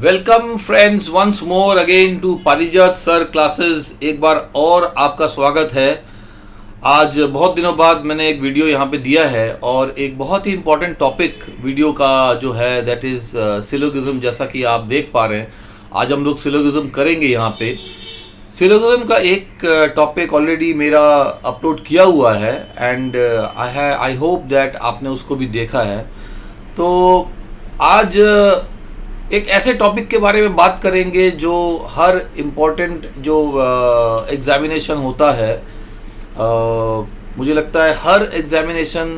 Welcome friends once more again to Parijat sir classes. एक बार और आपका स्वागत है। आज बहुत दिनों बाद मैंने एक वीडियो यहाँ पे दिया है और एक बहुत ही इम्पोर्टेंट टॉपिक वीडियो का जो है दैट इज़ सिलोगिज्म। जैसा कि आप देख पा रहे हैं आज हम लोग सिलोगिज्म करेंगे। यहाँ पे सिलोगिज्म का एक टॉपिक ऑलरेडी मेरा अपलोड किया हुआ है एंड आई होप दैट आपने उसको भी देखा है। तो आज एक ऐसे टॉपिक के बारे में बात करेंगे जो हर इम्पोर्टेंट जो एग्ज़ामिनेशन होता है, मुझे लगता है हर एग्ज़ामिनेशन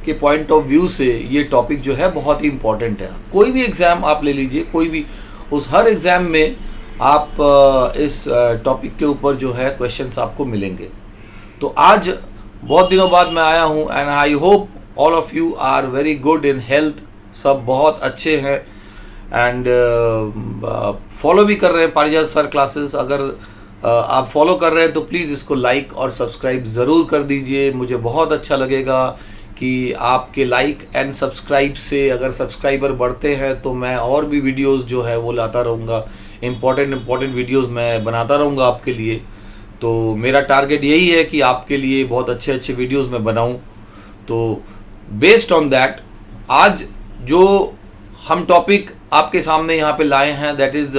के पॉइंट ऑफ व्यू से ये टॉपिक जो है बहुत ही इम्पोर्टेंट है। कोई भी एग्ज़ाम आप ले लीजिए, कोई भी, उस हर एग्ज़ाम में आप इस टॉपिक के ऊपर जो है क्वेश्चंस आपको मिलेंगे। तो आज बहुत दिनों बाद मैं आया हूँ and I hope all of you are very good in health. सब बहुत अच्छे हैं एंड फॉलो भी कर रहे हैं पारिजात सर क्लासेस। अगर आप फॉलो कर रहे हैं तो प्लीज़ इसको लाइक और सब्सक्राइब ज़रूर कर दीजिए। मुझे बहुत अच्छा लगेगा कि आपके लाइक एंड सब्सक्राइब से अगर सब्सक्राइबर बढ़ते हैं तो मैं और भी वीडियोस जो है वो लाता रहूँगा। इम्पॉर्टेंट वीडियोस मैं बनाता रहूँगा आपके लिए। तो मेरा टारगेट यही है कि आपके लिए बहुत अच्छे वीडियोस मैं बनाऊँ। तो बेस्ड ऑन दैट आज जो हम टॉपिक आपके सामने यहाँ पे लाए हैं दैट इज़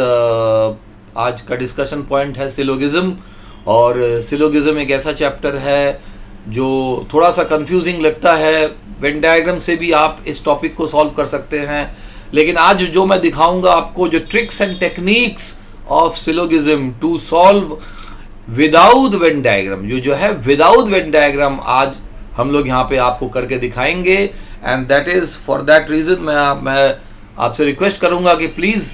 आज का डिस्कशन पॉइंट है सिलोगिज्म। और सिलोगिज्म एक ऐसा चैप्टर है जो थोड़ा सा कंफ्यूजिंग लगता है। वेन डायग्राम से भी आप इस टॉपिक को सॉल्व कर सकते हैं, लेकिन आज जो मैं दिखाऊंगा आपको जो tricks and techniques of syllogism to solve without Venn diagram, जो है विदाउट वेन डायग्राम आज हम लोग यहाँ पे आपको करके दिखाएंगे। And that is for that reason मैं आपसे रिक्वेस्ट करूंगा कि please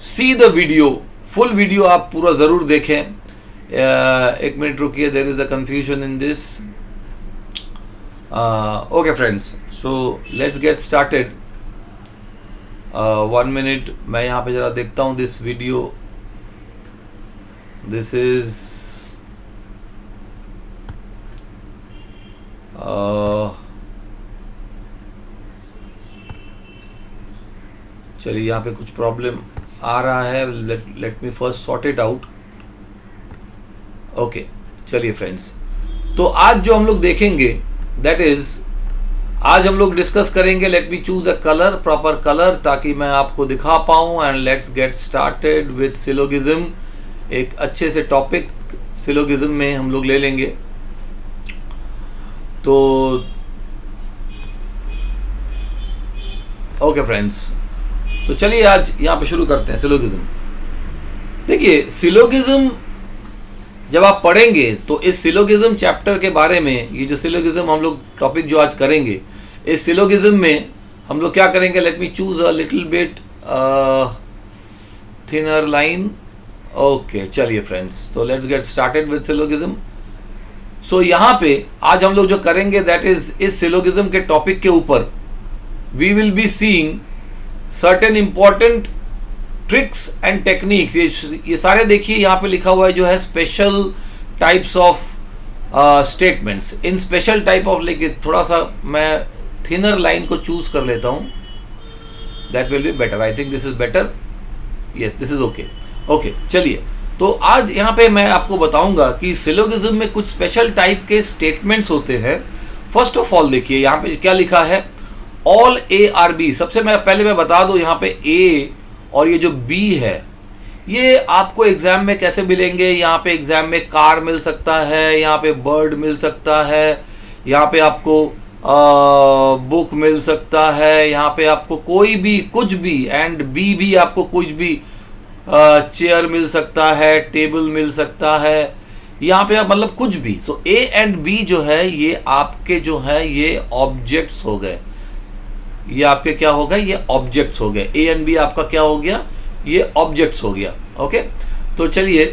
see the video, full video आप पूरा ज़रूर देखें। एक मिनट रुकिए, there is a confusion in this. Okay friends, so let's get started. 1 minute, मैं यहाँ पे ज़रा देखता हूँ दिस वीडियो। दिस इज़ चलिए, यहाँ पे कुछ प्रॉब्लम आ रहा है। Let me first sort it out. Okay, चलिए फ्रेंड्स, तो आज जो हम लोग देखेंगे दैट इज आज हम लोग डिस्कस करेंगे। लेट मी चूज अ कलर, प्रॉपर कलर, ताकि मैं आपको दिखा पाऊँ। And let's get started with syllogism. एक अच्छे से टॉपिक सिलोगिज्म में हम लोग ले लेंगे। तो ओके फ्रेंड्स, तो चलिए आज यहाँ पे शुरू करते हैं सिलोगिज्म। देखिए, सिलोगिज्म जब आप पढ़ेंगे तो इस सिलोगिज्म चैप्टर के बारे में, ये जो सिलोगिज्म हम लोग टॉपिक जो आज करेंगे, इस सिलोगिज्म में हम लोग क्या करेंगे, let me choose a little bit thinner line. Okay, चलिए फ्रेंड्स, तो let's get started with syllogism. So यहाँ पे आज हम लोग जो करेंगे दैट इज इस सिलोगिज्म के टॉपिक के ऊपर we will be seeing certain important tricks and techniques. ये सारे देखिए यहाँ पे लिखा हुआ है जो है special types of statements. In special type of, लेकिन थोड़ा सा मैं थिनर लाइन को चूज कर लेता हूँ, that will be better. I think this is better. Yes, this is okay. Okay, चलिए, तो आज यहाँ पे मैं आपको बताऊंगा कि सिलोगिज्म में कुछ स्पेशल टाइप के स्टेटमेंट्स होते हैं। फर्स्ट ऑफ ऑल देखिए यहाँ पे क्या लिखा है, ऑल ए आर बी। सबसे पहले मैं बता दूं, यहाँ पे ए और ये जो बी है ये आपको एग्जाम में कैसे मिलेंगे। यहाँ पे एग्जाम में कार मिल सकता है, यहाँ पे बर्ड मिल सकता है, यहाँ पे आपको बुक मिल सकता है, यहाँ पे आपको कोई भी कुछ भी, एंड बी भी आपको कुछ भी, चेयर मिल सकता है, टेबल मिल सकता है, यहाँ पे आप मतलब कुछ भी। तो ए एंड बी जो है ये आपके जो है ये ऑब्जेक्ट्स हो गए। ये आपके क्या हो गए, ये ऑब्जेक्ट्स हो गए। ए एंड बी आपका क्या हो गया, ये ऑब्जेक्ट्स हो गया। ओके, तो चलिए,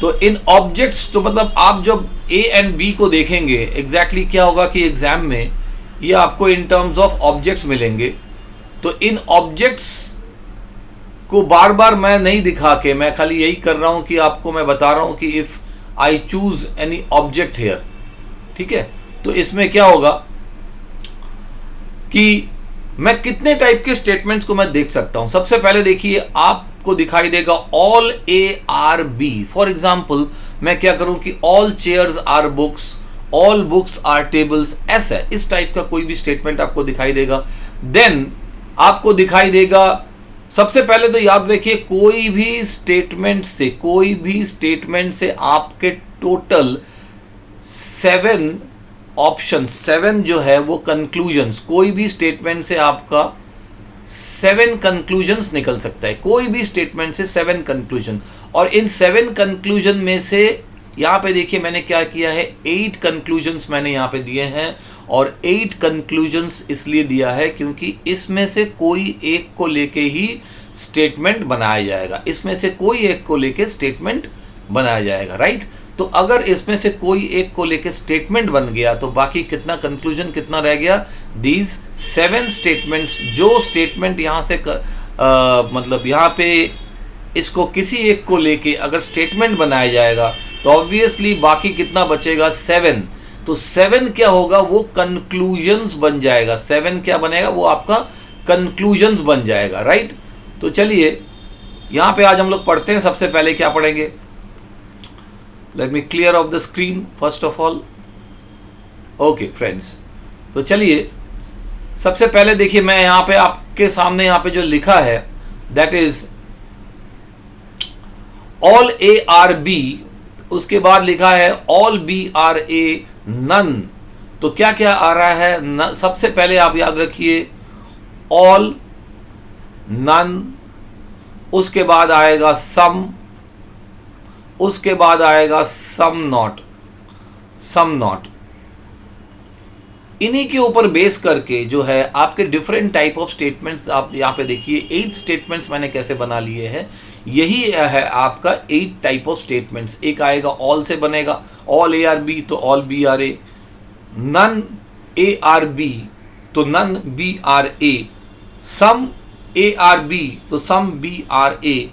तो इन ऑब्जेक्ट्स, तो मतलब आप जब ए एंड बी को देखेंगे एग्जैक्टली क्या होगा कि एग्जाम में ये आपको इन टर्म्स ऑफ ऑब्जेक्ट्स मिलेंगे। तो इन ऑब्जेक्ट्स को बार बार मैं नहीं दिखा के, मैं खाली यही कर रहा हूं कि आपको मैं बता रहा हूं कि if I choose any object here, ठीक है, तो इसमें क्या होगा कि मैं कितने टाइप के स्टेटमेंट्स को मैं देख सकता हूं? सबसे पहले देखिए, आपको दिखाई देगा all A are B. For example मैं क्या करूं कि all chairs are books, all books are tables, ऐसा इस टाइप का कोई भी स्टेटमेंट आपको दिखाई देगा। देन आपको दिखाई देगा, सबसे पहले तो याद रखिए, कोई भी स्टेटमेंट से आपके टोटल 7 ऑप्शन, 7 जो है वो कंक्लूजन्स, कोई भी स्टेटमेंट से आपका 7 कंक्लूजन्स निकल सकता है। कोई भी स्टेटमेंट से 7 कंक्लूजन, और इन 7 कंक्लूजन में से यहाँ पे देखिए मैंने क्या किया है, 8 कंक्लूजन्स मैंने यहाँ पे दिए हैं। और 8 कंक्लूजन्स इसलिए दिया है क्योंकि इसमें से कोई एक को लेके ही स्टेटमेंट बनाया जाएगा, इसमें से कोई एक को लेके स्टेटमेंट बनाया जाएगा, राइट। तो अगर इसमें से कोई एक को लेके स्टेटमेंट बन गया तो बाकी कितना कंक्लूजन कितना रह गया, दीज 7 स्टेटमेंट्स। जो स्टेटमेंट यहाँ से मतलब यहाँ पे इसको किसी एक को लेके अगर स्टेटमेंट बनाया जाएगा तो ऑब्वियसली बाकी कितना बचेगा, 7। तो 7 क्या होगा, वो कंक्लूजन्स बन जाएगा। 7 क्या बनेगा, वो आपका कंक्लूजन्स बन जाएगा, राइट। तो चलिए यहाँ पे आज हम लोग पढ़ते हैं। सबसे पहले क्या पढ़ेंगे, let me clear of the screen first of all. Okay friends, तो चलिए सबसे पहले देखिए, मैं यहाँ पे आपके सामने यहाँ पे जो लिखा है that is all A are B, उसके बाद लिखा है all B are A none. तो क्या क्या आ रहा है, सबसे पहले आप याद रखिए ऑल, नन, उसके बाद आएगा सम, उसके बाद आएगा सम नॉट, सम नॉट। इन्हीं के ऊपर बेस करके जो है आपके डिफरेंट टाइप ऑफ स्टेटमेंट्स, आप यहाँ पे देखिए 8 स्टेटमेंट्स मैंने कैसे बना लिए हैं। यही है आपका 8 टाइप ऑफ स्टेटमेंट्स। एक आएगा ऑल से बनेगा, ऑल ए आर बी तो all B are A, none A are B तो none B are A, some A are B तो some B are A,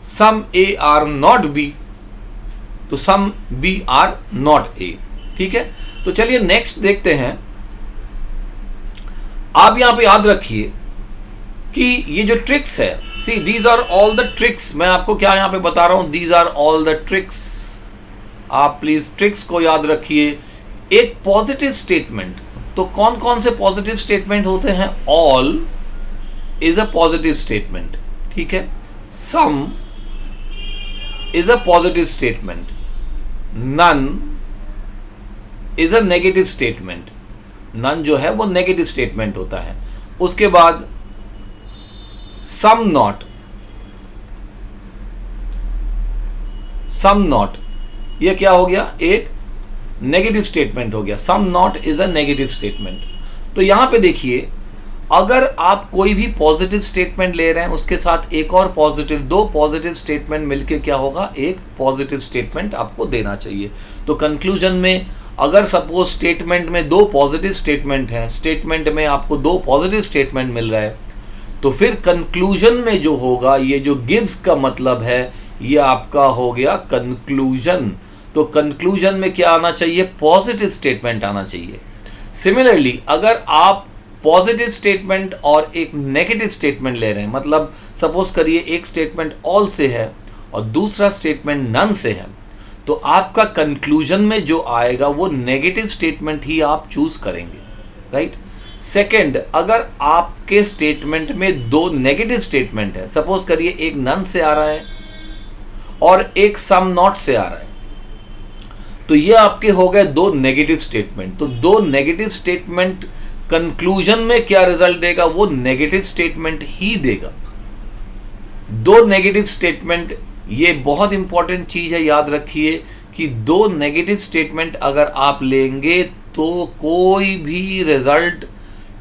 some A are not B तो some B are not A. ठीक है, तो चलिए next देखते हैं। आप यहां पे याद रखिए कि ये जो ट्रिक्स है, see these are all the tricks. मैं आपको क्या यहां पे बता रहा हूं, these are all the tricks. आप प्लीज ट्रिक्स को याद रखिए। एक पॉजिटिव स्टेटमेंट, तो कौन कौन से पॉजिटिव स्टेटमेंट होते हैं, all is a positive statement, ठीक है, some is a positive statement, none is a negative statement, none जो है वो नेगेटिव स्टेटमेंट होता है। उसके बाद सम नॉट, सम नॉट ये क्या हो गया, एक नेगेटिव स्टेटमेंट हो गया। Some not is a negative statement. तो यहां पे देखिए, अगर आप कोई भी पॉजिटिव स्टेटमेंट ले रहे हैं उसके साथ एक और पॉजिटिव, 2 पॉजिटिव स्टेटमेंट मिलके क्या होगा, एक पॉजिटिव स्टेटमेंट आपको देना चाहिए। तो कंक्लूजन में अगर सपोज स्टेटमेंट में 2 पॉजिटिव स्टेटमेंट हैं, स्टेटमेंट में आपको 2 पॉजिटिव स्टेटमेंट मिल रहा है, तो फिर कंक्लूजन में जो होगा, ये जो गिव्स का मतलब है, ये आपका हो गया कंक्लूजन। तो कंक्लूजन में क्या आना चाहिए, पॉजिटिव स्टेटमेंट आना चाहिए। सिमिलरली अगर आप पॉजिटिव स्टेटमेंट और एक नेगेटिव स्टेटमेंट ले रहे हैं, मतलब सपोज करिए एक स्टेटमेंट ऑल से है और दूसरा स्टेटमेंट नन से है, तो आपका कंक्लूजन में जो आएगा वो नेगेटिव स्टेटमेंट ही आप चूज करेंगे, राइट। सेकंड, अगर आपके स्टेटमेंट में 2 नेगेटिव स्टेटमेंट है, सपोज करिए एक नन से आ रहा है और एक सम नॉट से आ रहा है, तो ये आपके हो गए 2 नेगेटिव स्टेटमेंट। तो 2 नेगेटिव स्टेटमेंट कंक्लूजन में क्या रिजल्ट देगा, वो नेगेटिव स्टेटमेंट ही देगा। 2 नेगेटिव स्टेटमेंट, ये बहुत इंपॉर्टेंट चीज है, याद रखिए कि 2 नेगेटिव स्टेटमेंट अगर आप लेंगे तो कोई भी रिजल्ट,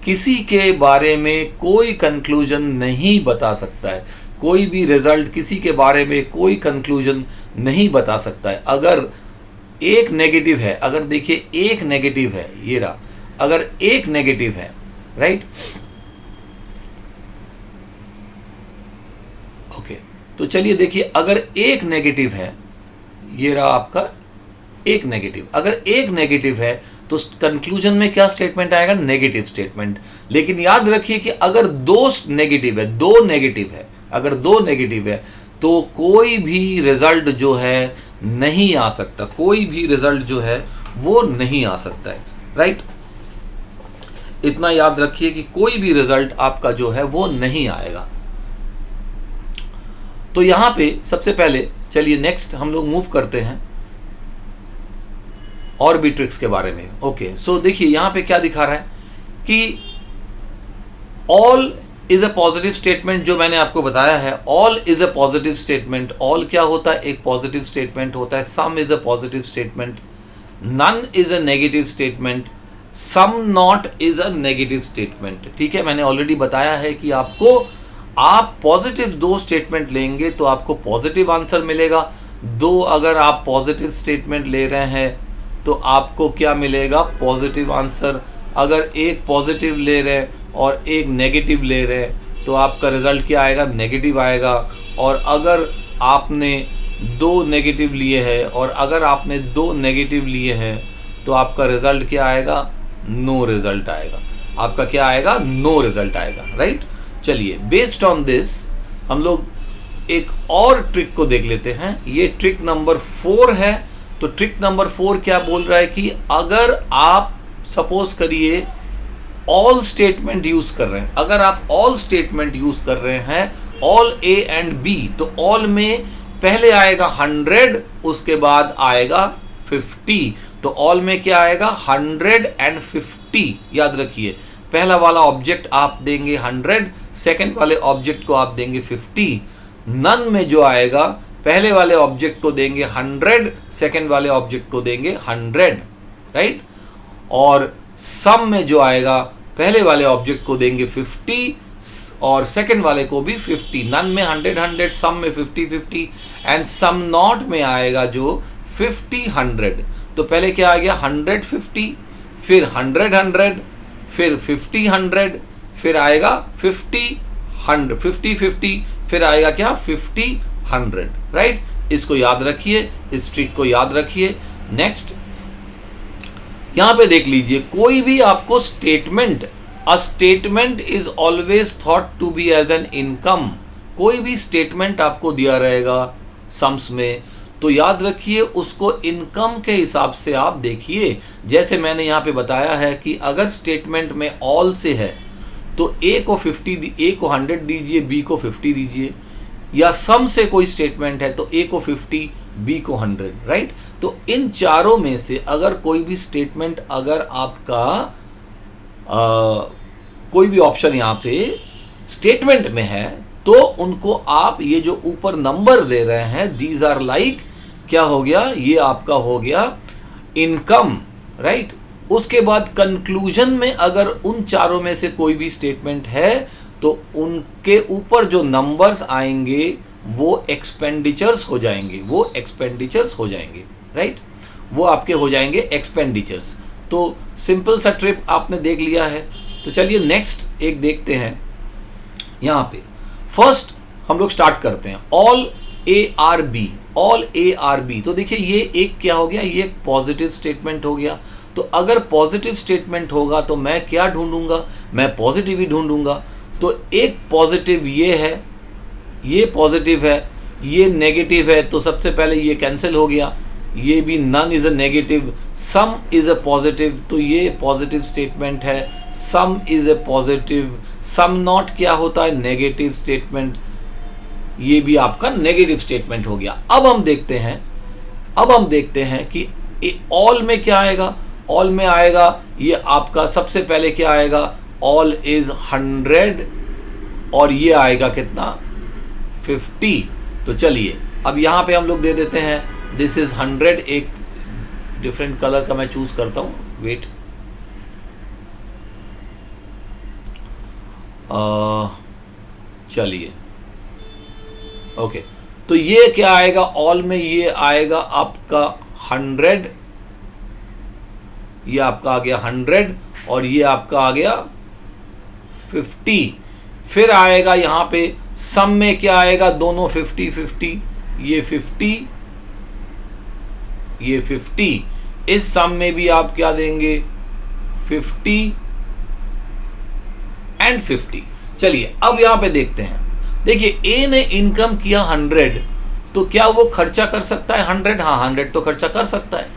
किसी के बारे में कोई कंक्लूजन नहीं बता सकता है। कोई भी रिजल्ट किसी के बारे में कोई कंक्लूजन नहीं बता सकता है। अगर एक नेगेटिव है, अगर देखिए एक नेगेटिव है, ये रहा, अगर एक नेगेटिव है, राइट, ओके, तो चलिए देखिए, अगर एक नेगेटिव है, ये रहा आपका एक नेगेटिव, अगर एक नेगेटिव है तो कंक्लूजन में क्या स्टेटमेंट आएगा? Negative statement. लेकिन याद रखिए कि अगर दो नेगेटिव है, अगर दो नेगेटिव है तो कोई भी रिजल्ट जो है नहीं आ सकता, कोई भी रिजल्ट जो है वो नहीं आ सकता है, राइट? इतना याद रखिए कि कोई भी रिजल्ट आपका जो है वो नहीं आएगा। तो यहां पे सबसे पहले चलिए नेक्स्ट हम लोग मूव करते हैं और भी ट्रिक्स के बारे में। ओके, सो देखिए यहां पे क्या दिखा रहा है कि all is a positive statement, जो मैंने आपको बताया है। All is a positive statement. All क्या होता है? एक पॉजिटिव स्टेटमेंट होता है। Some is a positive statement. None is a negative statement. Some not is a negative statement. ठीक है, मैंने ऑलरेडी बताया है कि आपको आप पॉजिटिव दो स्टेटमेंट लेंगे तो आपको पॉजिटिव आंसर मिलेगा। दो अगर आप पॉजिटिव स्टेटमेंट ले रहे हैं तो आपको क्या मिलेगा? Positive answer. अगर एक पॉजिटिव ले रहे हैं और एक नेगेटिव ले रहे हैं तो आपका रिजल्ट क्या आएगा? नेगेटिव आएगा। और अगर आपने दो नेगेटिव लिए हैं और अगर आपने दो नेगेटिव लिए हैं तो आपका रिजल्ट क्या आएगा? नो रिजल्ट आएगा। आपका क्या आएगा? नो रिजल्ट आएगा, राइट? चलिए, बेस्ड ऑन दिस हम लोग एक और ट्रिक को देख लेते हैं। ये ट्रिक नंबर 4 है। तो ट्रिक नंबर 4 क्या बोल रहा है कि अगर आप सपोज करिए ऑल स्टेटमेंट यूज कर रहे हैं, अगर आप ऑल स्टेटमेंट यूज कर रहे हैं, ऑल ए एंड बी, तो ऑल में पहले आएगा 100, उसके बाद आएगा 50। तो ऑल में क्या आएगा? 150। याद रखिए, पहला वाला ऑब्जेक्ट आप देंगे 100, सेकंड वाले ऑब्जेक्ट को आप देंगे 50। नन में जो आएगा, पहले वाले ऑब्जेक्ट को देंगे 100, सेकंड वाले ऑब्जेक्ट को देंगे 100, राइट? और सम में जो आएगा, पहले वाले ऑब्जेक्ट को देंगे 50 और सेकंड वाले को भी 50। नन में 100 100, सम में 50 50 एंड सम नॉट में आएगा जो 50 100। तो पहले क्या आ गया? 100 50, फिर 100 100, फिर 50 100, फिर आएगा 50 100, 50 50, फिर आएगा क्या? 50 100, राइट? इसको याद रखिए, इस ट्रिक को याद रखिए। नेक्स्ट यहां पे देख लीजिए, कोई भी आपको statement, a statement is always thought to be as an income. कोई भी स्टेटमेंट आपको दिया रहेगा सम्स में, तो याद रखिए उसको इनकम के हिसाब से आप देखिए। जैसे मैंने यहाँ पे बताया है कि अगर स्टेटमेंट में ऑल से है तो ए को 100 दीजिए, बी को 50 दीजिए। या सम से कोई स्टेटमेंट है तो ए को 50, बी को 100, राइट? तो इन चारों में से अगर कोई भी स्टेटमेंट, अगर आपका कोई भी ऑप्शन यहाँ पे स्टेटमेंट में है तो उनको आप ये जो ऊपर नंबर दे रहे हैं, दीज आर लाइक, क्या हो गया? ये आपका हो गया इनकम, राइट? उसके बाद कंक्लूजन में अगर उन चारों में से कोई भी स्टेटमेंट है तो उनके ऊपर जो नंबर्स आएंगे वो एक्सपेंडिचर्स हो जाएंगे, वो एक्सपेंडिचर्स हो जाएंगे, राइट? वो आपके हो जाएंगे एक्सपेंडिचर्स। तो सिंपल सा ट्रिप आपने देख लिया है। तो चलिए नेक्स्ट एक देखते हैं। यहाँ पे फर्स्ट हम लोग स्टार्ट करते हैं, all A are B, all A are B. तो देखिए ये एक क्या हो गया? ये एक पॉजिटिव स्टेटमेंट हो गया। तो अगर पॉजिटिव स्टेटमेंट होगा तो मैं क्या ढूंढूंगा? मैं पॉजिटिव ही ढूंढूंगा। तो एक पॉजिटिव ये है, ये पॉजिटिव है, ये नेगेटिव है, तो सबसे पहले ये कैंसिल हो गया। ये भी none is a negative, some is a positive, तो ये पॉजिटिव स्टेटमेंट है। Some is a positive, some not क्या होता है? नेगेटिव स्टेटमेंट, ये भी आपका नेगेटिव स्टेटमेंट हो गया। अब हम देखते हैं कि ऑल में क्या आएगा? ऑल में आएगा ये आपका सबसे पहले क्या आएगा? ऑल इज 100 और ये आएगा कितना? 50। तो चलिए अब यहाँ पे हम लोग दे देते हैं दिस इज 100। एक डिफरेंट कलर का मैं चूज करता हूँ, वेट। चलिए ओके, तो ये क्या आएगा? ऑल में ये आएगा आपका 100, ये आपका आ गया 100 और ये आपका आ गया 50। फिर आएगा यहाँ पे सम में क्या आएगा? दोनों 50 50, ये 50, ये 50। इस सम में भी आप क्या देंगे 50 एंड 50। चलिए अब यहां पे देखते हैं। देखिए ए ने इनकम किया 100, तो क्या वो खर्चा कर सकता है 100? हाँ 100 तो खर्चा कर सकता है।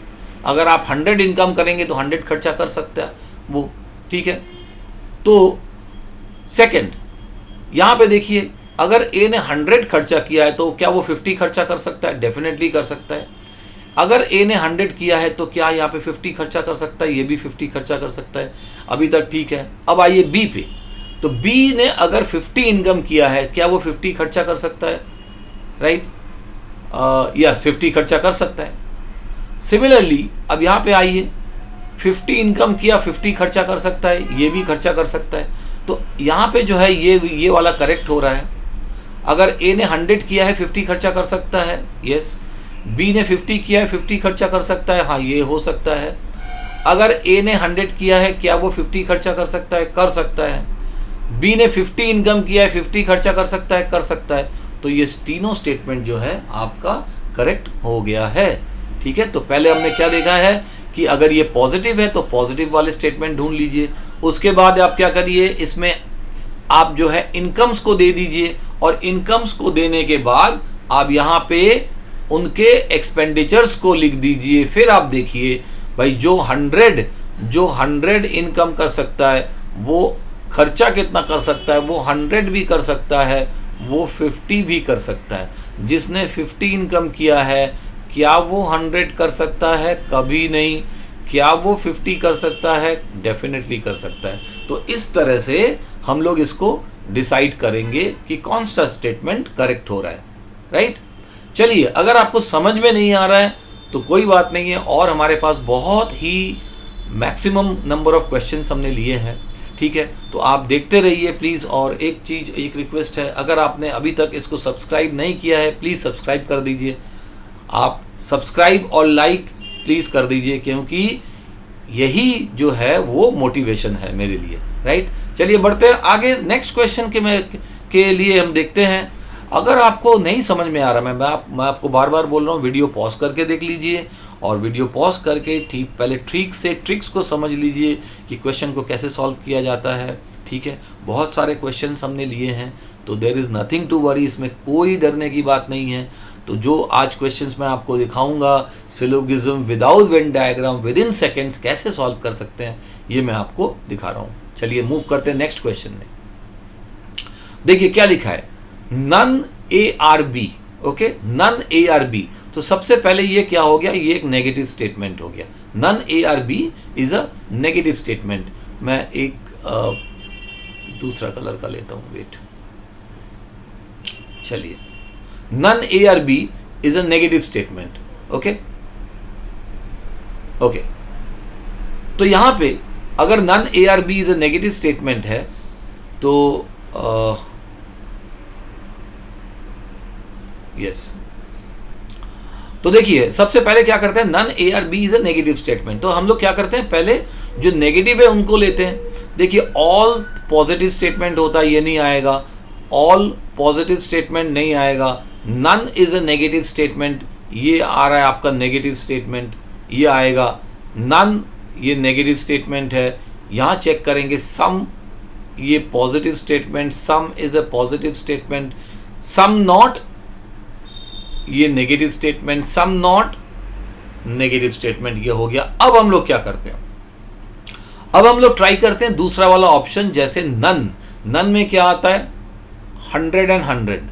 अगर आप 100 इनकम करेंगे तो 100 खर्चा कर सकता है वो, ठीक है। तो सेकंड यहां पे देखिए, अगर ए ने 100 खर्चा किया है तो क्या वो 50 खर्चा कर सकता है? डेफिनेटली कर सकता है। अगर ए ने 100 किया है तो क्या यहाँ पे 50 खर्चा कर सकता है? ये भी 50 खर्चा कर सकता है। अभी तक ठीक है। अब आइए बी पे। तो बी ने अगर 50 इनकम किया है, क्या वो 50 खर्चा कर सकता है? राइट, यस 50 खर्चा कर सकता है। सिमिलरली अब यहाँ पे आइए, 50 इनकम किया, 50 खर्चा कर सकता है, ये भी खर्चा कर सकता है। तो यहाँ पे जो है ये वाला करेक्ट हो रहा है। अगर ए ने 100 किया है 50 खर्चा कर सकता है, यस। बी ने 50 किया है 50 खर्चा कर सकता है, हाँ ये हो सकता है। अगर ए ने 100 किया है, क्या वो 50 खर्चा कर सकता है? कर सकता है। बी ने 50 इनकम किया है 50 खर्चा कर सकता है, कर सकता है। तो ये तीनों स्टेटमेंट जो है आपका करेक्ट हो गया है, ठीक है। तो पहले हमने क्या देखा है कि अगर ये पॉजिटिव है तो पॉजिटिव वाले स्टेटमेंट ढूंढ लीजिए। उसके बाद आप क्या करिए, इसमें आप जो है इनकम्स को दे दीजिए, और इनकम्स को देने के बाद आप यहाँ पे उनके एक्सपेंडिचर्स को लिख दीजिए। फिर आप देखिए भाई जो 100 इनकम कर सकता है वो खर्चा कितना कर सकता है? वो 100 भी कर सकता है, वो 50 भी कर सकता है। जिसने 50 इनकम किया है, क्या वो 100 कर सकता है? कभी नहीं। क्या वो 50 कर सकता है? डेफिनेटली कर सकता है। तो इस तरह से हम लोग इसको डिसाइड करेंगे कि कौन सा स्टेटमेंट करेक्ट हो रहा है, राइट। चलिए, अगर आपको समझ में नहीं आ रहा है तो कोई बात नहीं है, और हमारे पास बहुत ही मैक्सिमम नंबर ऑफ क्वेश्चंस हमने लिए हैं, ठीक है। तो आप देखते रहिए प्लीज़। और एक रिक्वेस्ट है, अगर आपने अभी तक इसको सब्सक्राइब नहीं किया है प्लीज़ सब्सक्राइब कर दीजिए। आप सब्सक्राइब और लाइक प्लीज़ कर दीजिए, क्योंकि यही जो है वो मोटिवेशन है मेरे लिए, राइट। चलिए बढ़ते हैं आगे। नेक्स्ट क्वेश्चन के लिए हम देखते हैं। अगर आपको नहीं समझ में आ रहा, मैं आपको बार बार बोल रहा हूँ, वीडियो पॉज करके देख लीजिए, और वीडियो पॉज करके पहले ट्रिक्स को समझ लीजिए कि क्वेश्चन को कैसे सॉल्व किया जाता है, ठीक है। बहुत सारे क्वेश्चंस हमने लिए हैं, तो there is nothing to worry, इसमें कोई डरने की बात नहीं है। तो जो आज क्वेश्चंस मैं आपको दिखाऊंगा, syllogism without Venn diagram with in seconds कैसे सॉल्व कर सकते हैं, ये मैं आपको दिखा रहा हूँ। चलिए मूव करते हैं नेक्स्ट क्वेश्चन में। देखिए क्या लिखा है, none A are B, okay, none A are B. तो सबसे पहले ये क्या हो गया, ये एक नेगेटिव स्टेटमेंट हो गया। None A are B is a negative statement. मैं एक दूसरा कलर का लेता हूं, वेट। चलिए, none A are B is a negative statement, okay okay. तो यहां पे अगर none A are B is a negative statement है तो यस तो देखिए सबसे पहले क्या करते हैं, none A are B is a negative statement. तो हम लोग क्या करते हैं, पहले जो नेगेटिव है उनको लेते हैं। देखिए ऑल पॉजिटिव स्टेटमेंट होता है, ये नहीं आएगा। ऑल पॉजिटिव स्टेटमेंट नहीं आएगा। None is a negative statement, ये आ रहा है आपका नेगेटिव स्टेटमेंट, ये आएगा। नन ये नेगेटिव स्टेटमेंट है। यहाँ चेक करेंगे सम, ये positive statement, some is a positive statement. Some not, ये negative statement, some not negative statement, ये हो गया। अब हम लोग क्या करते हैं, अब हम लोग ट्राई करते हैं दूसरा वाला ऑप्शन, जैसे नन। नन में क्या आता है, 100 एंड 100।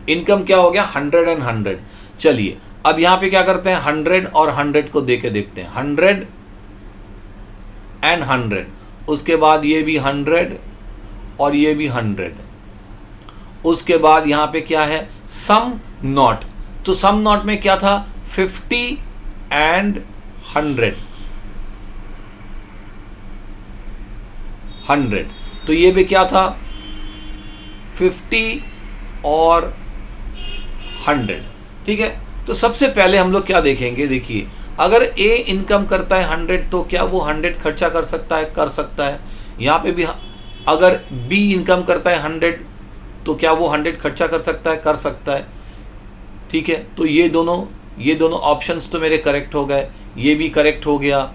इनकम क्या हो गया, 100 एंड 100। चलिए अब यहां पे क्या करते हैं, 100 और 100 को देके देखते हैं। 100 एंड 100, उसके बाद ये भी 100 और ये भी 100। उसके बाद यहां पे क्या है, सम नॉट। तो सम नॉट में क्या था, 50 एंड 100। तो ये भी क्या था, 50 और 100, ठीक है। तो सबसे पहले हम लोग क्या देखेंगे, देखिए अगर ए इनकम करता है 100 तो क्या वो 100 खर्चा कर सकता है, कर सकता है। यहाँ पे भी अगर बी इनकम करता है 100 तो क्या वो 100 खर्चा कर सकता है, कर सकता है, ठीक है। तो ये दोनों ऑप्शंस तो मेरे करेक्ट हो गए। ये भी करेक्ट हो गया,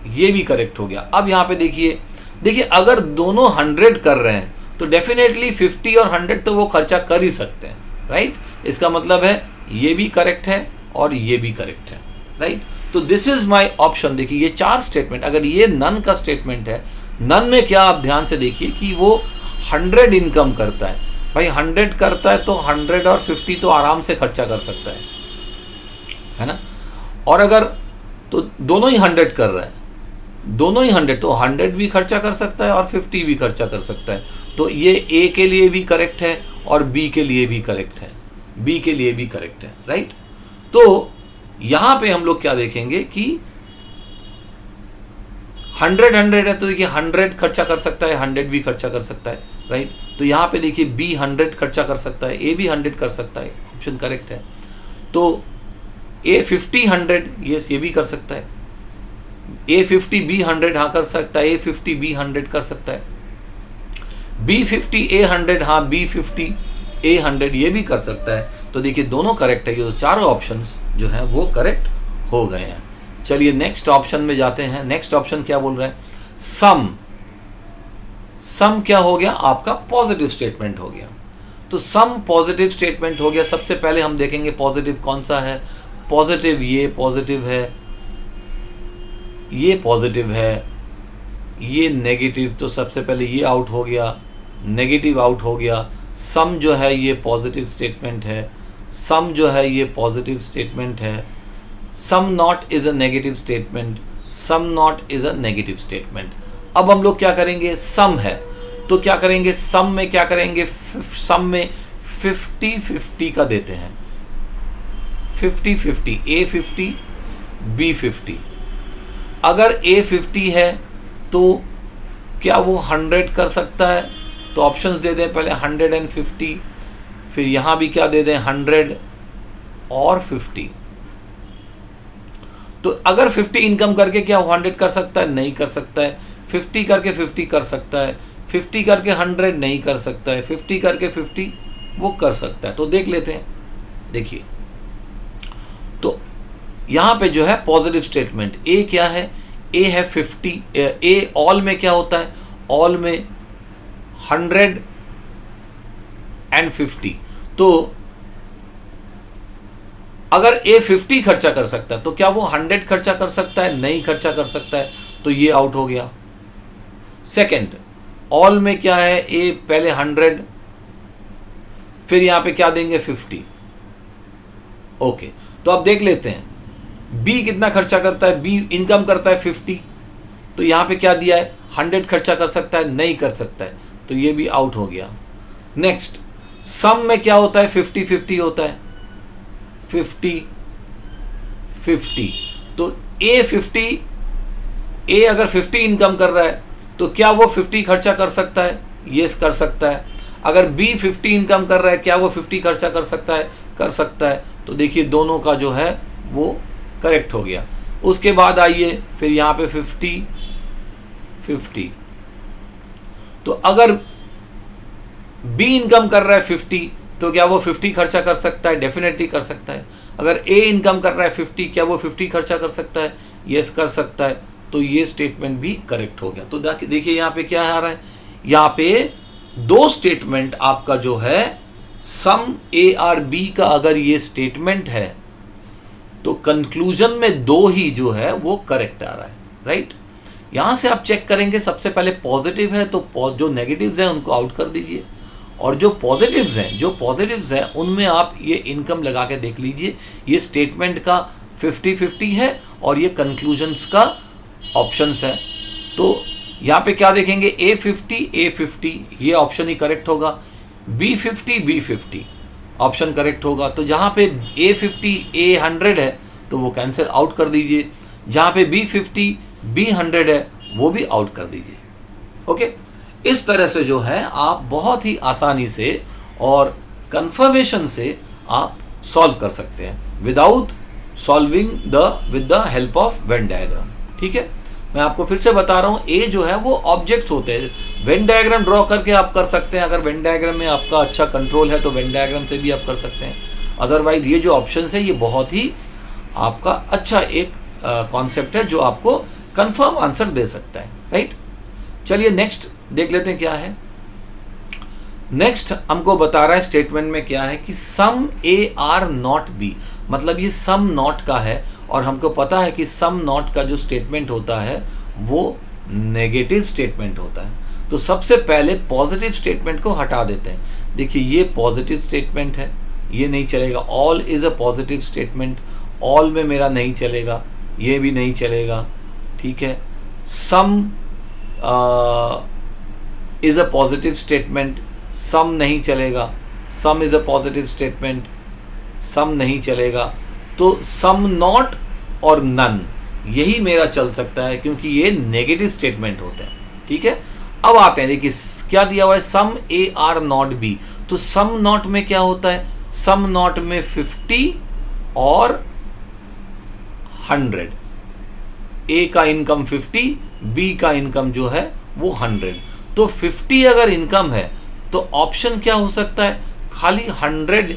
ये भी करेक्ट हो गया। अब यहाँ पे देखिए अगर दोनों 100 कर रहे हैं तो डेफिनेटली 50 और 100 तो वो खर्चा कर ही सकते हैं, राइट। इसका मतलब है ये भी करेक्ट है और ये भी करेक्ट है, राइट। तो दिस इज माय ऑप्शन। देखिए ये 4 स्टेटमेंट, अगर ये नन का स्टेटमेंट है, नन में क्या आप ध्यान से देखिए कि वो 100 इनकम करता है। भाई 100 करता है तो 100 और 50 तो आराम से खर्चा कर सकता है ना। और अगर तो दोनों ही 100 कर रहा है, दोनों ही 100, तो 100 भी खर्चा कर सकता है और 50 भी खर्चा कर सकता है। तो ये ए के लिए भी करेक्ट है और बी के लिए भी करेक्ट है, बी के लिए भी करेक्ट है, राइट। तो यहां पे हम लोग क्या देखेंगे कि 100 है तो देखिए 100 खर्चा कर सकता है, 100 भी खर्चा कर सकता है, राइट। तो यहां पे देखिए बी 100 खर्चा कर सकता है, ए भी 100 कर सकता है, ऑप्शन करेक्ट है। तो ए 50 100, ये भी कर सकता है। ए 50 बी 100 हाँ कर सकता है, ए 50 बी 100 कर सकता है। बी 50 ए 100 हाँ, बी 50 ए 100 ये भी कर सकता है। तो देखिए दोनों करेक्ट है, ये तो चारों ऑप्शंस जो हैं वो करेक्ट हो गए हैं। चलिए नेक्स्ट ऑप्शन में जाते हैं। नेक्स्ट ऑप्शन क्या बोल रहा है? सम क्या हो गया? आपका पॉजिटिव स्टेटमेंट हो गया। तो सम पॉजिटिव स्टेटमेंट हो गया। सबसे पहले हम देखेंगे पॉजिटिव कौन सा है। पॉजिटिव ये पॉजिटिव है, ये पॉजिटिव है, ये नेगेटिव, तो सबसे पहले ये आउट हो गया, नेगेटिव आउट हो गया। सम जो है ये पॉजिटिव स्टेटमेंट है, सम जो है ये पॉजिटिव स्टेटमेंट है। Some not is a negative statement, some not is a negative statement. अब हम लोग क्या करेंगे? सम है तो क्या करेंगे? सम में क्या करेंगे? सम में 50-50 का देते हैं, 50-50, ए 50 बी 50। अगर ए 50 है तो क्या वो 100 कर सकता है? तो ऑप्शंस दे दें पहले 150, फिर यहाँ भी क्या दे दें 100 और 50। तो अगर 50 इनकम करके क्या 100 कर सकता है? नहीं कर सकता है। 50 करके 50 कर सकता है, 50 करके 100 नहीं कर सकता है, 50 करके 50 वो कर सकता है। तो देख लेते हैं। देखिए तो यहाँ पे जो है पॉजिटिव स्टेटमेंट ए क्या है? ए है 50। ए ऑल में क्या होता है? ऑल में 100 एंड 50। तो अगर ए 50 खर्चा कर सकता है तो क्या वो 100 खर्चा कर सकता है? नहीं खर्चा कर सकता है, तो ये आउट हो गया। सेकंड, ऑल में क्या है? ए पहले 100, फिर यहां पे क्या देंगे 50। ओके, तो अब देख लेते हैं बी कितना खर्चा करता है। बी इनकम करता है 50, तो यहां पे क्या दिया है? 100 खर्चा कर सकता है? नहीं कर सकता है, तो ये भी आउट हो गया। नेक्स्ट, सम में क्या होता है? 50-50 होता है, 50-50। तो ए 50, ए अगर 50 इनकम कर रहा है तो क्या वो 50 खर्चा कर सकता है? यस कर सकता है। अगर बी 50 इनकम कर रहा है, क्या वो 50 खर्चा कर सकता है? कर सकता है। तो देखिए दोनों का जो है वो करेक्ट हो गया। उसके बाद आइए फिर यहाँ पे 50-50। तो अगर बी इनकम कर रहा है 50, तो क्या वो 50 खर्चा कर सकता है? डेफिनेटली कर सकता है। अगर ए इनकम कर रहा है 50, क्या वो 50 खर्चा कर सकता है? यस कर सकता है। तो ये स्टेटमेंट भी करेक्ट हो गया। तो देखिए यहाँ पे क्या आ रहा है? यहाँ पे दो स्टेटमेंट आपका जो है सम ए और बी का अगर ये स्टेटमेंट है तो कंक्लूजन में दो ही जो है वो करेक्ट आ रहा है, राइट। यहां से आप चेक करेंगे, सबसे पहले पॉजिटिव है तो जो नेगेटिव्स हैं उनको आउट कर दीजिए, और जो पॉजिटिव्स हैं उनमें आप ये इनकम लगा के देख लीजिए। ये स्टेटमेंट का 50-50 है और ये कंक्लूजन्स का ऑप्शंस है। तो यहाँ पे क्या देखेंगे? ए 50 ये ऑप्शन ही करेक्ट होगा। बी 50 ऑप्शन करेक्ट होगा। तो जहाँ पे ए 50 ए 100 है तो वो कैंसिल आउट कर दीजिए। जहाँ पे बी 50 बी 100 है वो भी आउट कर दीजिए। ओके, इस तरह से जो है आप बहुत ही आसानी से और कंफर्मेशन से आप सॉल्व कर सकते हैं without solving with the help of Venn diagram. ठीक है, मैं आपको फिर से बता रहा हूँ, ए जो है वो ऑब्जेक्ट्स होते हैं। वेन डायग्राम ड्रॉ करके आप कर सकते हैं। अगर वेन डायग्राम में आपका अच्छा कंट्रोल है तो वेन डायग्राम से भी आप कर सकते हैं। अदरवाइज ये जो ऑप्शन है ये बहुत ही आपका अच्छा एक कॉन्सेप्ट है जो आपको कंफर्म आंसर दे सकता है, राइट। चलिए नेक्स्ट देख लेते हैं क्या है। नेक्स्ट हमको बता रहा है स्टेटमेंट में क्या है कि सम ए आर नॉट बी, मतलब ये सम नॉट का है और हमको पता है कि सम नॉट का जो स्टेटमेंट होता है वो नेगेटिव स्टेटमेंट होता है। तो सबसे पहले पॉजिटिव स्टेटमेंट को हटा देते हैं। देखिए ये पॉजिटिव स्टेटमेंट है, ये नहीं चलेगा। All is a positive statement, all में मेरा नहीं चलेगा, ये भी नहीं चलेगा, ठीक है। Some is a positive statement, some नहीं चलेगा। Some is a positive statement, some नहीं चलेगा। तो सम नॉट और नन यही मेरा चल सकता है क्योंकि ये नेगेटिव स्टेटमेंट होते हैं, ठीक है। अब आते हैं, देखिए क्या दिया हुआ है, सम ए आर नॉट बी। तो सम नॉट में क्या होता है, सम नॉट में 50 और 100। ए का इनकम 50, बी का इनकम जो है वो 100। तो 50 अगर इनकम है तो ऑप्शन क्या हो सकता है, खाली 100,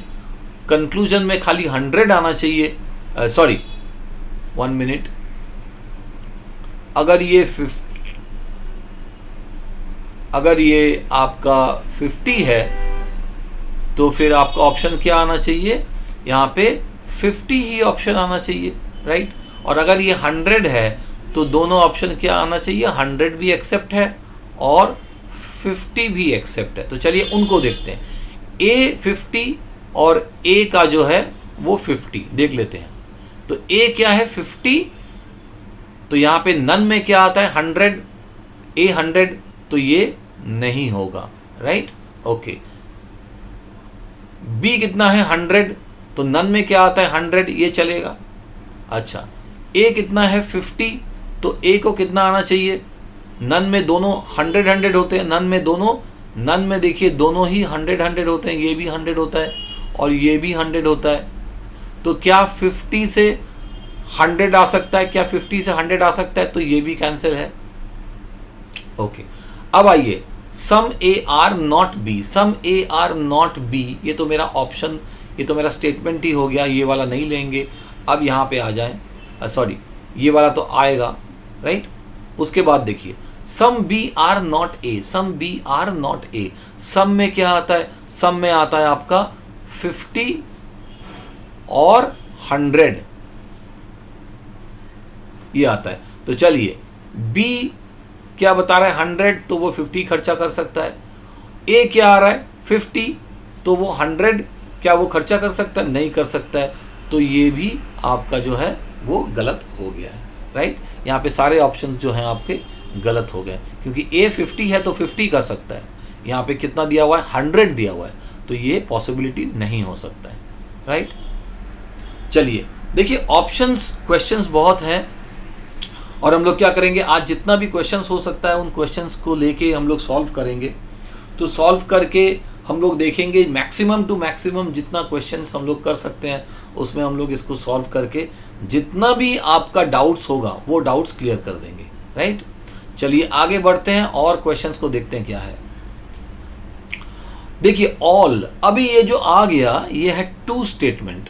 कंक्लूजन में खाली 100 आना चाहिए। सॉरी 1 मिनट, अगर ये आपका 50 है तो फिर आपका ऑप्शन क्या आना चाहिए, यहाँ पे 50 ही ऑप्शन आना चाहिए, राइट। और अगर ये 100 है तो दोनों ऑप्शन क्या आना चाहिए, 100 भी एक्सेप्ट है और 50 भी एक्सेप्ट है। तो चलिए उनको देखते हैं। ए 50 और ए का जो है वो 50 देख लेते हैं। तो ए क्या है 50, तो यहाँ पे नन में क्या आता है 100, ए 100, तो ये नहीं होगा, राइट, ओके। बी कितना है 100, तो नन में क्या आता है 100, ये चलेगा। अच्छा, ए कितना है 50, तो ए को कितना आना चाहिए, नन में दोनों 100 होते हैं, नन में देखिए दोनों ही 100 होते हैं, ये भी 100 होता है और ये भी 100 होता है। तो क्या 50 से 100 आ सकता है, क्या 50 से 100 आ सकता है, तो ये भी कैंसिल है, ओके। अब आइए some A are not B, some A are not B, ये तो मेरा ऑप्शन, ये तो मेरा स्टेटमेंट ही हो गया, ये वाला नहीं लेंगे। अब यहाँ पे आ जाएं, सॉरी ये वाला तो आएगा, राइट। उसके बाद देखिए some B are not A, some B are not A, some में क्या आता है, सम में आता है आपका 50 और 100, ये आता है। तो चलिए बी क्या बता रहा है 100, तो वो 50 खर्चा कर सकता है। ए क्या आ रहा है 50, तो वो 100 क्या वो खर्चा कर सकता है, नहीं कर सकता है। तो ये भी आपका जो है वो गलत हो गया है, राइट। यहाँ पे सारे ऑप्शंस जो हैं आपके गलत हो गए क्योंकि ए 50 है तो 50 कर सकता है, यहाँ पे कितना दिया हुआ है 100 दिया हुआ है, तो ये पॉसिबिलिटी नहीं हो सकता है, राइट। चलिए देखिए ऑप्शंस क्वेश्चंस बहुत हैं और हम लोग क्या करेंगे, आज जितना भी क्वेश्चंस हो सकता है उन क्वेश्चंस को लेके हम लोग सॉल्व करेंगे। तो सॉल्व करके हम लोग देखेंगे मैक्सिमम टू मैक्सिमम जितना क्वेश्चंस हम लोग कर सकते हैं उसमें हम लोग इसको सॉल्व करके जितना भी आपका डाउट्स होगा वो डाउट्स क्लियर कर देंगे, राइट। चलिए आगे बढ़ते हैं और क्वेश्चंस को देखते हैं क्या है। देखिए ऑल, अभी ये जो आ गया ये है टू स्टेटमेंट,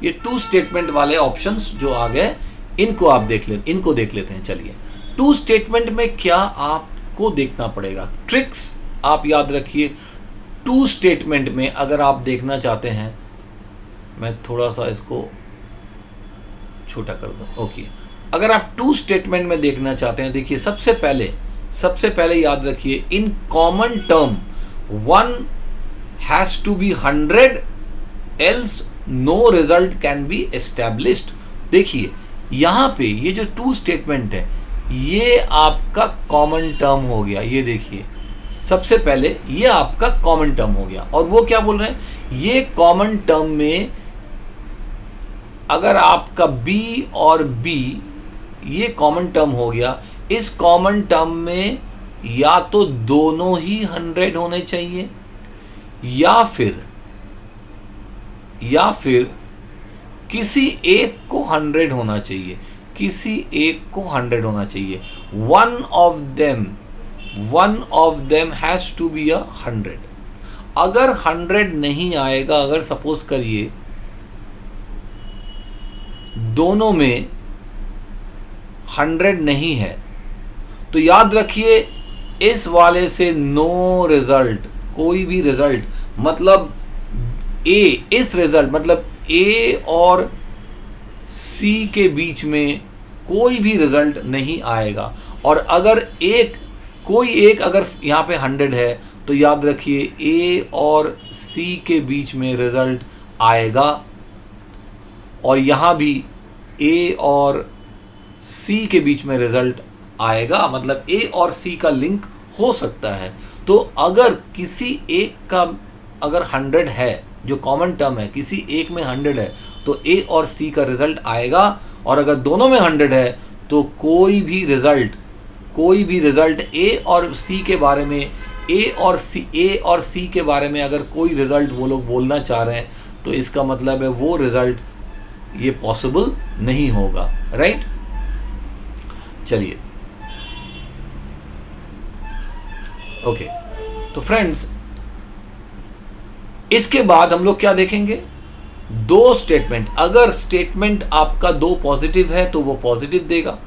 ये टू स्टेटमेंट वाले ऑप्शंस जो आ गए इनको आप देख लेते हैं। चलिए टू स्टेटमेंट में क्या आपको देखना पड़ेगा, ट्रिक्स आप याद रखिए। टू स्टेटमेंट में अगर आप देखना चाहते हैं, मैं थोड़ा सा इसको छोटा कर दूं, ओके। अगर आप टू स्टेटमेंट में देखना चाहते हैं, देखिए सबसे पहले याद रखिए in common term one has to be 100 else no result can be established. देखिए यहाँ पे ये जो टू स्टेटमेंट है ये आपका कॉमन टर्म हो गया, ये देखिए सबसे पहले ये आपका कॉमन टर्म हो गया और वो क्या बोल रहे हैं, ये कॉमन टर्म में अगर आपका B और B ये कॉमन टर्म हो गया, इस कॉमन टर्म में या तो दोनों ही 100 होने चाहिए या फिर किसी एक को 100 होना चाहिए, किसी एक को 100 होना चाहिए। One of them has to be 100। अगर 100 नहीं आएगा, अगर सपोज करिए दोनों में 100 नहीं है तो याद रखिए इस वाले से नो रिजल्ट, कोई भी रिजल्ट, मतलब ए, इस रिजल्ट मतलब ए और सी के बीच में कोई भी रिजल्ट नहीं आएगा। और अगर कोई एक अगर यहाँ पे 100 है तो याद रखिए ए और सी के बीच में रिजल्ट आएगा, और यहाँ भी ए और सी के बीच में रिजल्ट आएगा, मतलब ए और सी का लिंक हो सकता है। तो अगर किसी एक का अगर 100 है, जो कॉमन टर्म है, किसी एक में 100 है तो ए और सी का रिजल्ट आएगा, और अगर दोनों में 100 है तो कोई भी रिजल्ट ए और सी के बारे में, ए और सी के बारे में अगर कोई रिजल्ट वो लोग बोलना चाह रहे हैं तो इसका मतलब है वो रिजल्ट ये पॉसिबल नहीं होगा, राइट। चलिए ओके, तो फ्रेंड्स इसके बाद हम लोग क्या देखेंगे, दो स्टेटमेंट। अगर स्टेटमेंट आपका दो पॉजिटिव है तो वो पॉजिटिव देगा,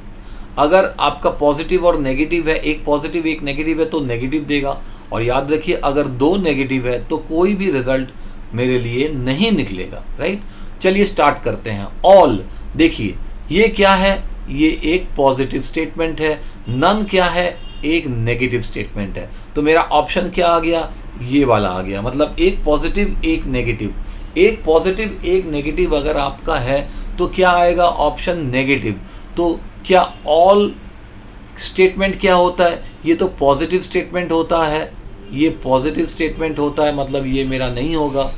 अगर आपका पॉजिटिव और नेगेटिव है, एक पॉजिटिव एक नेगेटिव है तो नेगेटिव देगा। और याद रखिए अगर दो नेगेटिव है तो कोई भी रिजल्ट मेरे लिए नहीं निकलेगा, राइट। चलिए स्टार्ट करते हैं। ऑल, देखिए ये क्या है, ये एक पॉजिटिव स्टेटमेंट है। नन क्या है, एक नेगेटिव स्टेटमेंट है। तो मेरा ऑप्शन क्या आ गया, ये वाला आ गया, मतलब एक पॉजिटिव एक नेगेटिव। एक पॉजिटिव एक नेगेटिव अगर आपका है तो क्या आएगा, ऑप्शन नेगेटिव। तो क्या ऑल स्टेटमेंट क्या होता है, ये तो पॉजिटिव स्टेटमेंट होता है, ये पॉजिटिव स्टेटमेंट होता है, मतलब ये मेरा नहीं होगा।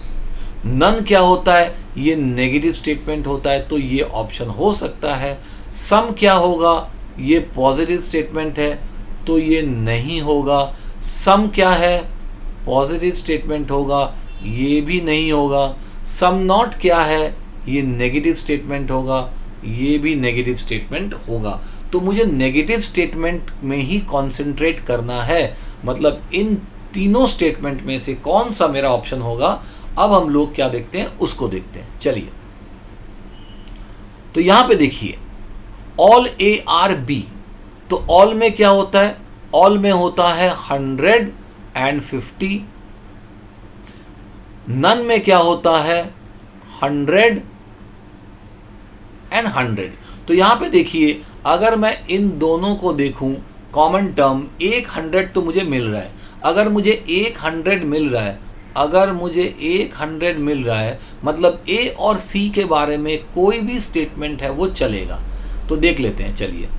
नन क्या होता है, ये नेगेटिव स्टेटमेंट होता है, तो ये ऑप्शन हो सकता है। सम क्या होगा, ये पॉजिटिव स्टेटमेंट है तो ये नहीं होगा। सम क्या है, पॉजिटिव स्टेटमेंट होगा, ये भी नहीं होगा। सम नॉट क्या है, ये नेगेटिव स्टेटमेंट होगा, ये भी नेगेटिव स्टेटमेंट होगा। तो मुझे नेगेटिव स्टेटमेंट में ही कॉन्सेंट्रेट करना है, मतलब इन तीनों स्टेटमेंट में से कौन सा मेरा ऑप्शन होगा। अब हम लोग क्या देखते हैं उसको देखते हैं। चलिए, तो यहां पे देखिए ऑल ए आर बी, तो ऑल में क्या होता है, ऑल में होता है 100 and 50। नन में क्या होता है, 100 and 100। तो यहां पे देखिए अगर मैं इन दोनों को देखूं, कॉमन टर्म एक 100 तो मुझे मिल रहा है। अगर मुझे एक 100 मिल रहा है, अगर मुझे एक 100 मिल रहा है, मतलब ए और सी के बारे में कोई भी स्टेटमेंट है वो चलेगा। तो देख लेते हैं, चलिए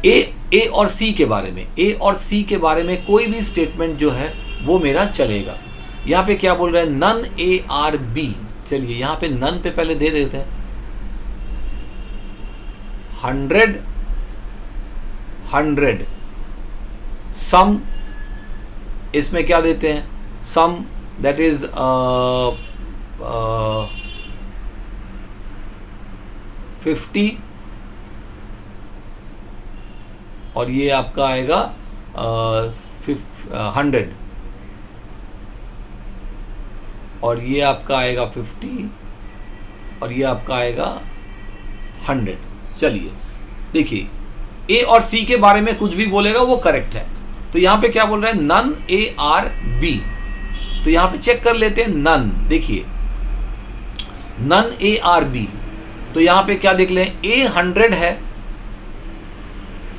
ए और सी के बारे में, ए और सी के बारे में कोई भी स्टेटमेंट जो है वो मेरा चलेगा। यहाँ पे क्या बोल रहे हैं, नन ए आर बी। चलिए यहाँ पे नन पे पहले दे देते हैं 100 100। सम, इसमें क्या देते हैं, सम दैट इज 50, और ये आपका आएगा 100, और ये आपका आएगा 50, और ये आपका आएगा 100। चलिए देखिए ए और सी के बारे में कुछ भी बोलेगा वो करेक्ट है। तो यहाँ पे क्या बोल रहे हैं, नन ए आर बी। तो यहाँ पे चेक कर लेते हैं नन। देखिए नन ए आर बी, तो यहाँ पे क्या देख लें, ए 100 है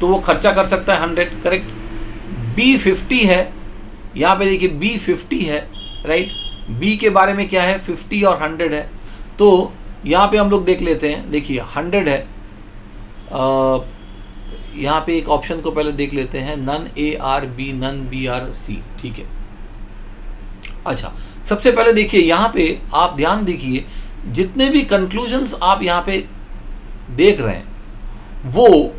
तो वो खर्चा कर सकता है 100, करेक्ट। बी 50 है, यहाँ पे देखिए बी 50 है, राइट। बी के बारे में क्या है, 50 और 100 है। तो यहाँ पे हम लोग देख लेते हैं, देखिए 100 है। यहाँ पे एक ऑप्शन को पहले देख लेते हैं, none A are B, none B are C, ठीक है। अच्छा, सबसे पहले देखिए यहाँ पे आप ध्यान देखिए, जितने भी कंक्लूजन्स आप यहाँ पे देख रहे हैं वो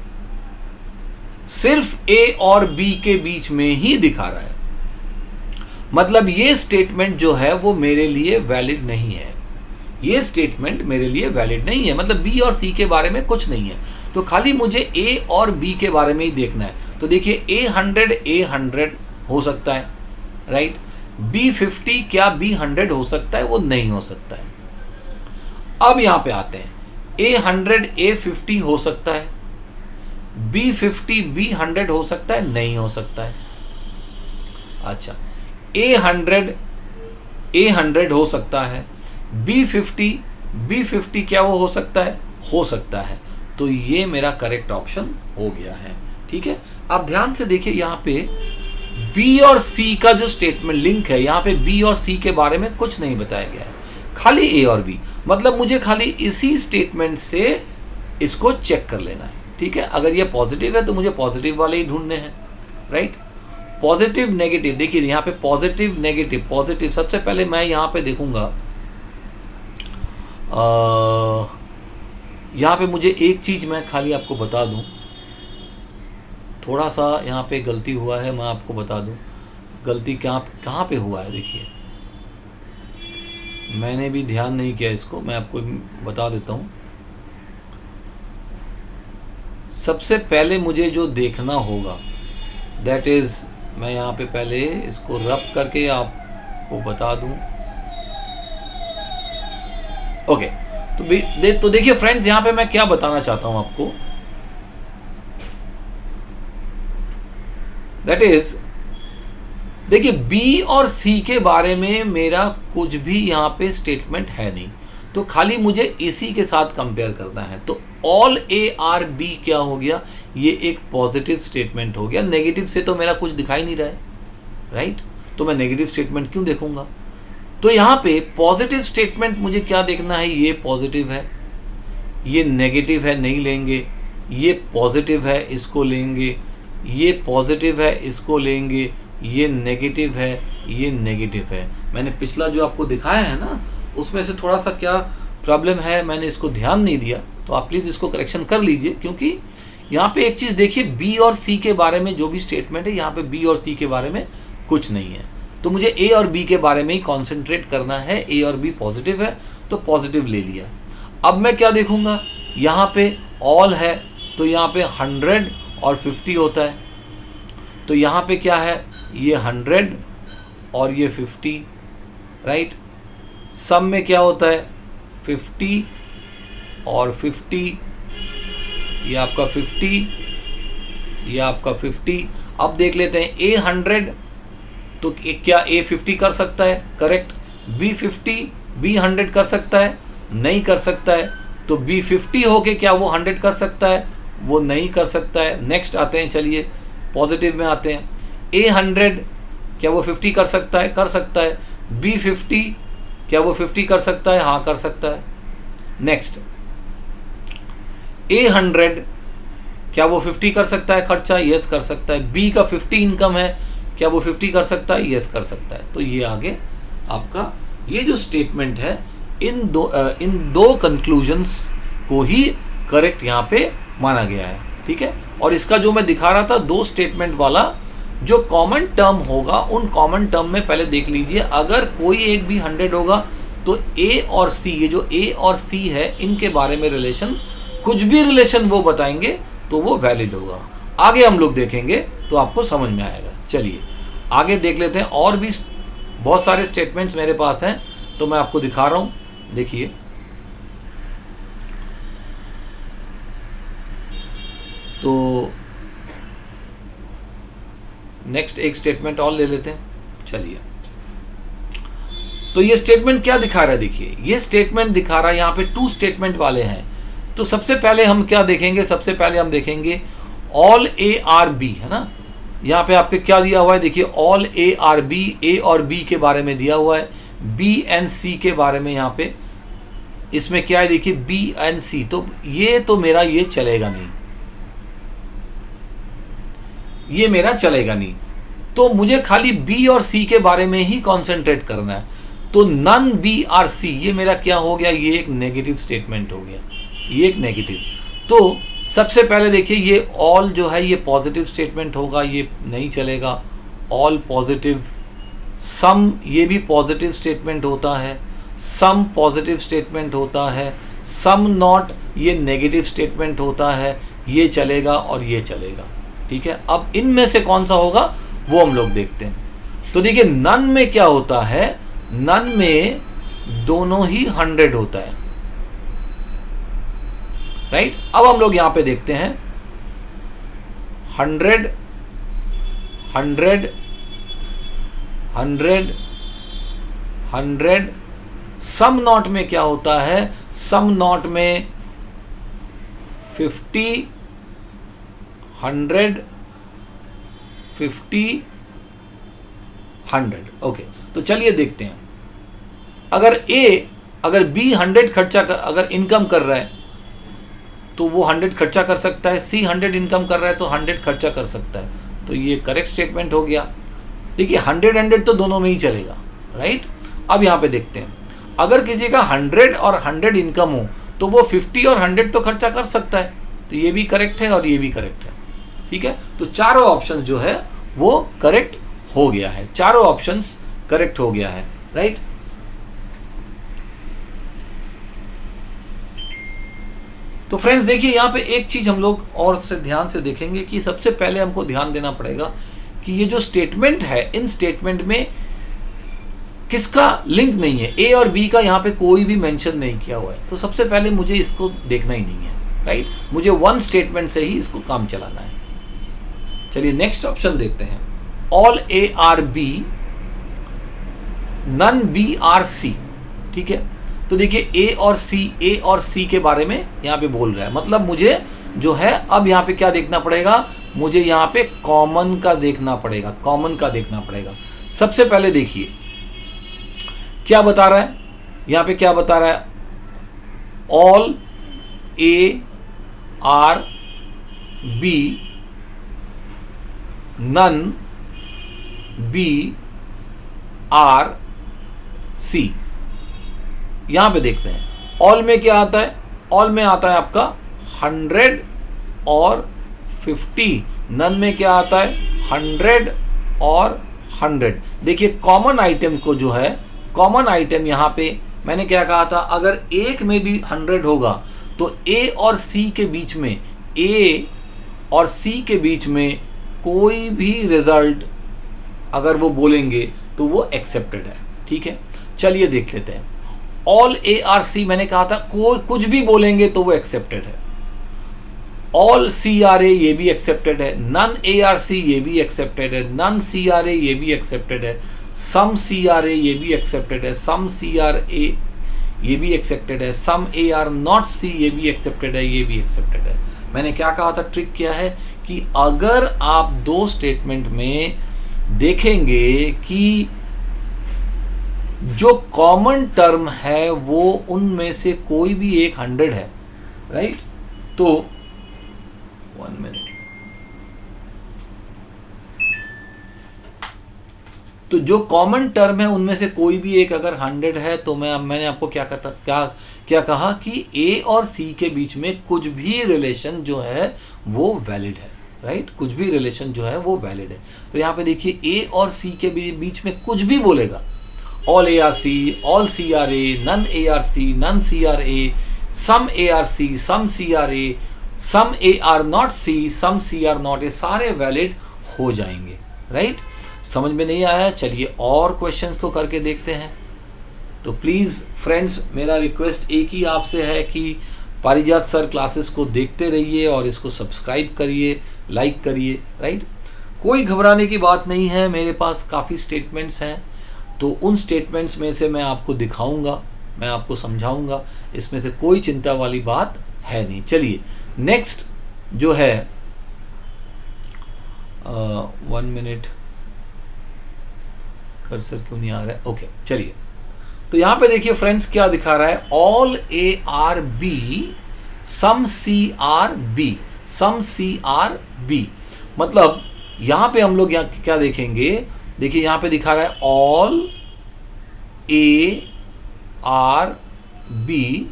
सिर्फ ए और बी के बीच में ही दिखा रहा है। मतलब ये स्टेटमेंट जो है वो मेरे लिए वैलिड नहीं है, ये स्टेटमेंट मेरे लिए वैलिड नहीं है, मतलब बी और सी के बारे में कुछ नहीं है। तो खाली मुझे ए और बी के बारे में ही देखना है। तो देखिए ए 100 हो सकता है, राइट। बी 50 क्या बी 100 हो सकता है, वो नहीं हो सकता है। अब यहां पे आते हैं, A100 A50 हो सकता है, B50 B100 हो सकता है, नहीं हो सकता है। अच्छा, A100 हो सकता है, B50 क्या वो हो सकता है? हो सकता है। तो ये मेरा करेक्ट ऑप्शन हो गया है। ठीक है, अब ध्यान से देखिए, यहां पे बी और सी का जो स्टेटमेंट लिंक है, यहां पे बी और सी के बारे में कुछ नहीं बताया गया है, खाली ए और बी। मतलब मुझे खाली इसी स्टेटमेंट से इसको चेक कर लेना है। ठीक है, अगर ये पॉजिटिव है तो मुझे पॉजिटिव वाले ही ढूंढने हैं, राइट। पॉजिटिव नेगेटिव, देखिए यहाँ पे पॉजिटिव नेगेटिव, पॉजिटिव सबसे पहले मैं यहाँ पे देखूंगा, यहाँ पे मुझे एक चीज़ मैं खाली आपको बता दूं, थोड़ा सा यहाँ पे गलती हुआ है, मैं आपको बता दूं गलती कहाँ पे हुआ है। देखिए मैंने भी ध्यान नहीं किया इसको, मैं आपको बता देता हूँ। सबसे पहले मुझे जो देखना होगा दैट इज़, मैं यहाँ पे पहले इसको रब करके आपको बता दूं। ओके, तो देखिए फ्रेंड्स, यहाँ पे मैं क्या बताना चाहता हूँ आपको, दैट इज, देखिए बी और सी के बारे में मेरा कुछ भी यहाँ पे स्टेटमेंट है नहीं, तो खाली मुझे इसी के साथ कंपेयर करना है। तो ऑल ए आर बी क्या हो गया? ये एक पॉजिटिव स्टेटमेंट हो गया। नेगेटिव से तो मेरा कुछ दिखाई नहीं रहा है, राइट। तो मैं नेगेटिव स्टेटमेंट क्यों देखूंगा? तो यहाँ पे पॉजिटिव स्टेटमेंट मुझे क्या देखना है? ये पॉजिटिव है, ये नेगेटिव है, नहीं लेंगे। ये पॉजिटिव है, इसको लेंगे। ये पॉजिटिव है, इसको लेंगे। ये नेगेटिव है, ये नेगेटिव है। मैंने पिछला जो आपको दिखाया है ना, उसमें से थोड़ा सा क्या प्रॉब्लम है, मैंने इसको ध्यान नहीं दिया, तो आप प्लीज़ इसको करेक्शन कर लीजिए। क्योंकि यहाँ पे एक चीज़ देखिए, बी और सी के बारे में जो भी स्टेटमेंट है, यहाँ पे बी और सी के बारे में कुछ नहीं है। तो मुझे ए और बी के बारे में ही कॉन्सेंट्रेट करना है। ए और बी पॉजिटिव है, तो पॉजिटिव ले लिया। अब मैं क्या देखूँगा? यहाँ पे ऑल है, तो यहाँ पे 100 और 50 होता है। तो यहाँ पे क्या है? ये 100 और ये 50, राइट। सम में क्या होता है? 50 और 50, ये आपका 50, ये आपका 50। अब देख लेते हैं, ए 100 तो क्या ए 50 कर सकता है? करेक्ट। बी 50 बी 100 कर सकता है? नहीं कर सकता है। तो बी 50 होके क्या वो 100 कर सकता है? वो नहीं कर सकता है। नेक्स्ट आते हैं, चलिए पॉजिटिव में आते हैं। ए 100 क्या वो 50 कर सकता है? कर सकता है। बी 50 क्या वो 50 कर सकता है? हाँ कर सकता है। नेक्स्ट, ए 100 क्या वो 50 कर सकता है खर्चा? यस कर सकता है। बी का 50 इनकम है, क्या वो 50 कर सकता है? यस कर सकता है। तो ये आगे आपका ये जो स्टेटमेंट है, इन दो कंक्लूजन्स को ही करेक्ट यहाँ पे माना गया है। ठीक है, और इसका जो मैं दिखा रहा था, दो स्टेटमेंट वाला जो कॉमन टर्म होगा, उन कॉमन टर्म में पहले देख लीजिए। अगर कोई एक भी 100 होगा तो ए और सी, ये जो ए और सी है, इनके बारे में रिलेशन, कुछ भी रिलेशन वो बताएंगे तो वो वैलिड होगा। आगे हम लोग देखेंगे तो आपको समझ में आएगा। चलिए आगे देख लेते हैं। और भी बहुत सारे स्टेटमेंट्स मेरे पास हैं, तो मैं आपको दिखा रहा हूँ। देखिए, तो नेक्स्ट एक स्टेटमेंट और ले लेते हैं। चलिए, तो ये स्टेटमेंट क्या दिखा रहा है? देखिए, ये स्टेटमेंट दिखा रहा है, यहाँ पे 2 स्टेटमेंट वाले हैं। तो सबसे पहले हम क्या देखेंगे? सबसे पहले हम देखेंगे ऑल ए आर बी, है ना। यहाँ पे आपके क्या दिया हुआ है? देखिए, ऑल ए आर बी, ए और बी के बारे में दिया हुआ है। बी एंड सी के बारे में यहाँ पे इसमें क्या है? देखिए, बी एंड सी। तो ये तो मेरा ये चलेगा नहीं, ये मेरा चलेगा नहीं। तो मुझे खाली बी और सी के बारे में ही कॉन्सेंट्रेट करना है। तो नन बी आर सी, ये मेरा क्या हो गया? ये एक नेगेटिव स्टेटमेंट हो गया, ये एक नेगेटिव। तो सबसे पहले देखिए, ये ऑल जो है ये पॉजिटिव स्टेटमेंट होगा, ये नहीं चलेगा। All positive. सम, ये भी पॉजिटिव स्टेटमेंट होता है। सम पॉजिटिव स्टेटमेंट होता है। सम नॉट, ये नेगेटिव स्टेटमेंट होता है, ये चलेगा और ये चलेगा। ठीक है, अब इनमें से कौन सा होगा वो हम लोग देखते हैं। तो देखिए, नन में क्या होता है? नन में दोनों ही 100 होता है। राइट। अब हम लोग यहाँ पे देखते हैं 100 100 100 100। सम नॉट में क्या होता है, सम नॉट में 50 100 50 100। ओके, तो चलिए देखते हैं। अगर बी 100 खर्चा अगर इनकम कर रहा है तो वो 100 खर्चा कर सकता है, सी 100 इनकम कर रहा है तो 100 खर्चा कर सकता है। तो ये करेक्ट स्टेटमेंट हो गया। देखिए 100 तो दोनों में ही चलेगा, राइट। अब यहाँ पे देखते हैं, अगर किसी का 100 और 100 इनकम हो तो वो 50 और 100 तो खर्चा कर सकता है। तो ये भी करेक्ट है और ये भी करेक्ट है, ठीक है। तो चारों ऑप्शन जो है वो करेक्ट हो गया है, चारों ऑप्शंस करेक्ट हो गया है, राइट। तो फ्रेंड्स देखिए यहाँ पे एक चीज हम लोग और से ध्यान से देखेंगे कि सबसे पहले हमको ध्यान देना पड़ेगा कि ये जो स्टेटमेंट है, इन स्टेटमेंट में किसका लिंक नहीं है, ए और बी का यहाँ पे कोई भी मेंशन नहीं किया हुआ है। तो सबसे पहले मुझे इसको देखना ही नहीं है, राइट। मुझे वन स्टेटमेंट से ही इसको काम चलाना है। चलिए नेक्स्ट ऑप्शन देखते हैं, all A are B none B are C, ठीक है। तो देखिए ए और सी के बारे में यहाँ पे बोल रहा है, मतलब मुझे जो है अब यहाँ पे क्या देखना पड़ेगा, मुझे यहाँ पे कॉमन का देखना पड़ेगा, कॉमन का देखना पड़ेगा। सबसे पहले देखिए क्या बता रहा है, यहाँ पे क्या बता रहा है, all A are B none B are C. यहां पे देखते हैं ऑल में क्या आता है, ऑल में आता है आपका 100 और 50, नन में क्या आता है 100 और 100। देखिए कॉमन आइटम को जो है, कॉमन आइटम यहां पे मैंने क्या कहा था, अगर एक में भी 100 होगा तो ए और सी के बीच में, ए और सी के बीच में कोई भी रिजल्ट अगर वो बोलेंगे तो वो एक्सेप्टेड है, ठीक है। चलिए देख लेते हैं, ऑल ए आर सी मैंने कहा था कोई कुछ भी बोलेंगे तो वो एक्सेप्टेड है। ऑल सी आर ए ये भी एक्सेप्टेड है, नन ए आर सी ये भी एक्सेप्टेड है, नन सी आर ए ये भी एक्सेप्टेड है, सम सी आर ए ये भी एक्सेप्टेड है, सम सी आर ए ये भी एक्सेप्टेड है, सम ए आर नॉट सी ये भी एक्सेप्टेड है, ये भी एक्सेप्टेड है। मैंने क्या कहा था, ट्रिक क्या है कि अगर आप दो स्टेटमेंट में देखेंगे कि जो कॉमन टर्म है वो उनमें से कोई भी एक 100 है, राइट। तो 1 मिनट, तो जो कॉमन टर्म है उनमें से कोई भी एक अगर 100 है तो मैंने आपको क्या कहा कि ए और सी के बीच में कुछ भी रिलेशन जो है वो वैलिड है, राइट। कुछ भी रिलेशन जो है वो वैलिड है। तो यहाँ पे देखिए ए और सी के बीच में कुछ भी बोलेगा, all A are C, all C are A, none A are C, none C are A, some A are C, some C are A, some A are not C, some C are not A, सारे valid हो जाएंगे, right. समझ में नहीं आया, चलिए और questions को करके देखते हैं। तो प्लीज़ फ्रेंड्स मेरा रिक्वेस्ट एक ही आपसे है कि पारिजात सर क्लासेस को देखते रहिए और इसको सब्सक्राइब करिए, लाइक करिए, राइट। कोई घबराने की बात नहीं है, मेरे पास काफ़ी स्टेटमेंट्स हैं, तो उन स्टेटमेंट्स में से मैं आपको दिखाऊंगा, मैं आपको समझाऊंगा, इसमें से कोई चिंता वाली बात है नहीं। चलिए नेक्स्ट जो है 1 मिनट, कर्सर क्यों नहीं आ रहा है, ओके चलिए। तो यहां पे देखिए फ्रेंड्स क्या दिखा रहा है, all A are B some C are B, some C are B, मतलब यहां पे हम लोग यहाँ क्या देखेंगे, देखिए यहां पे दिखा रहा है all A are B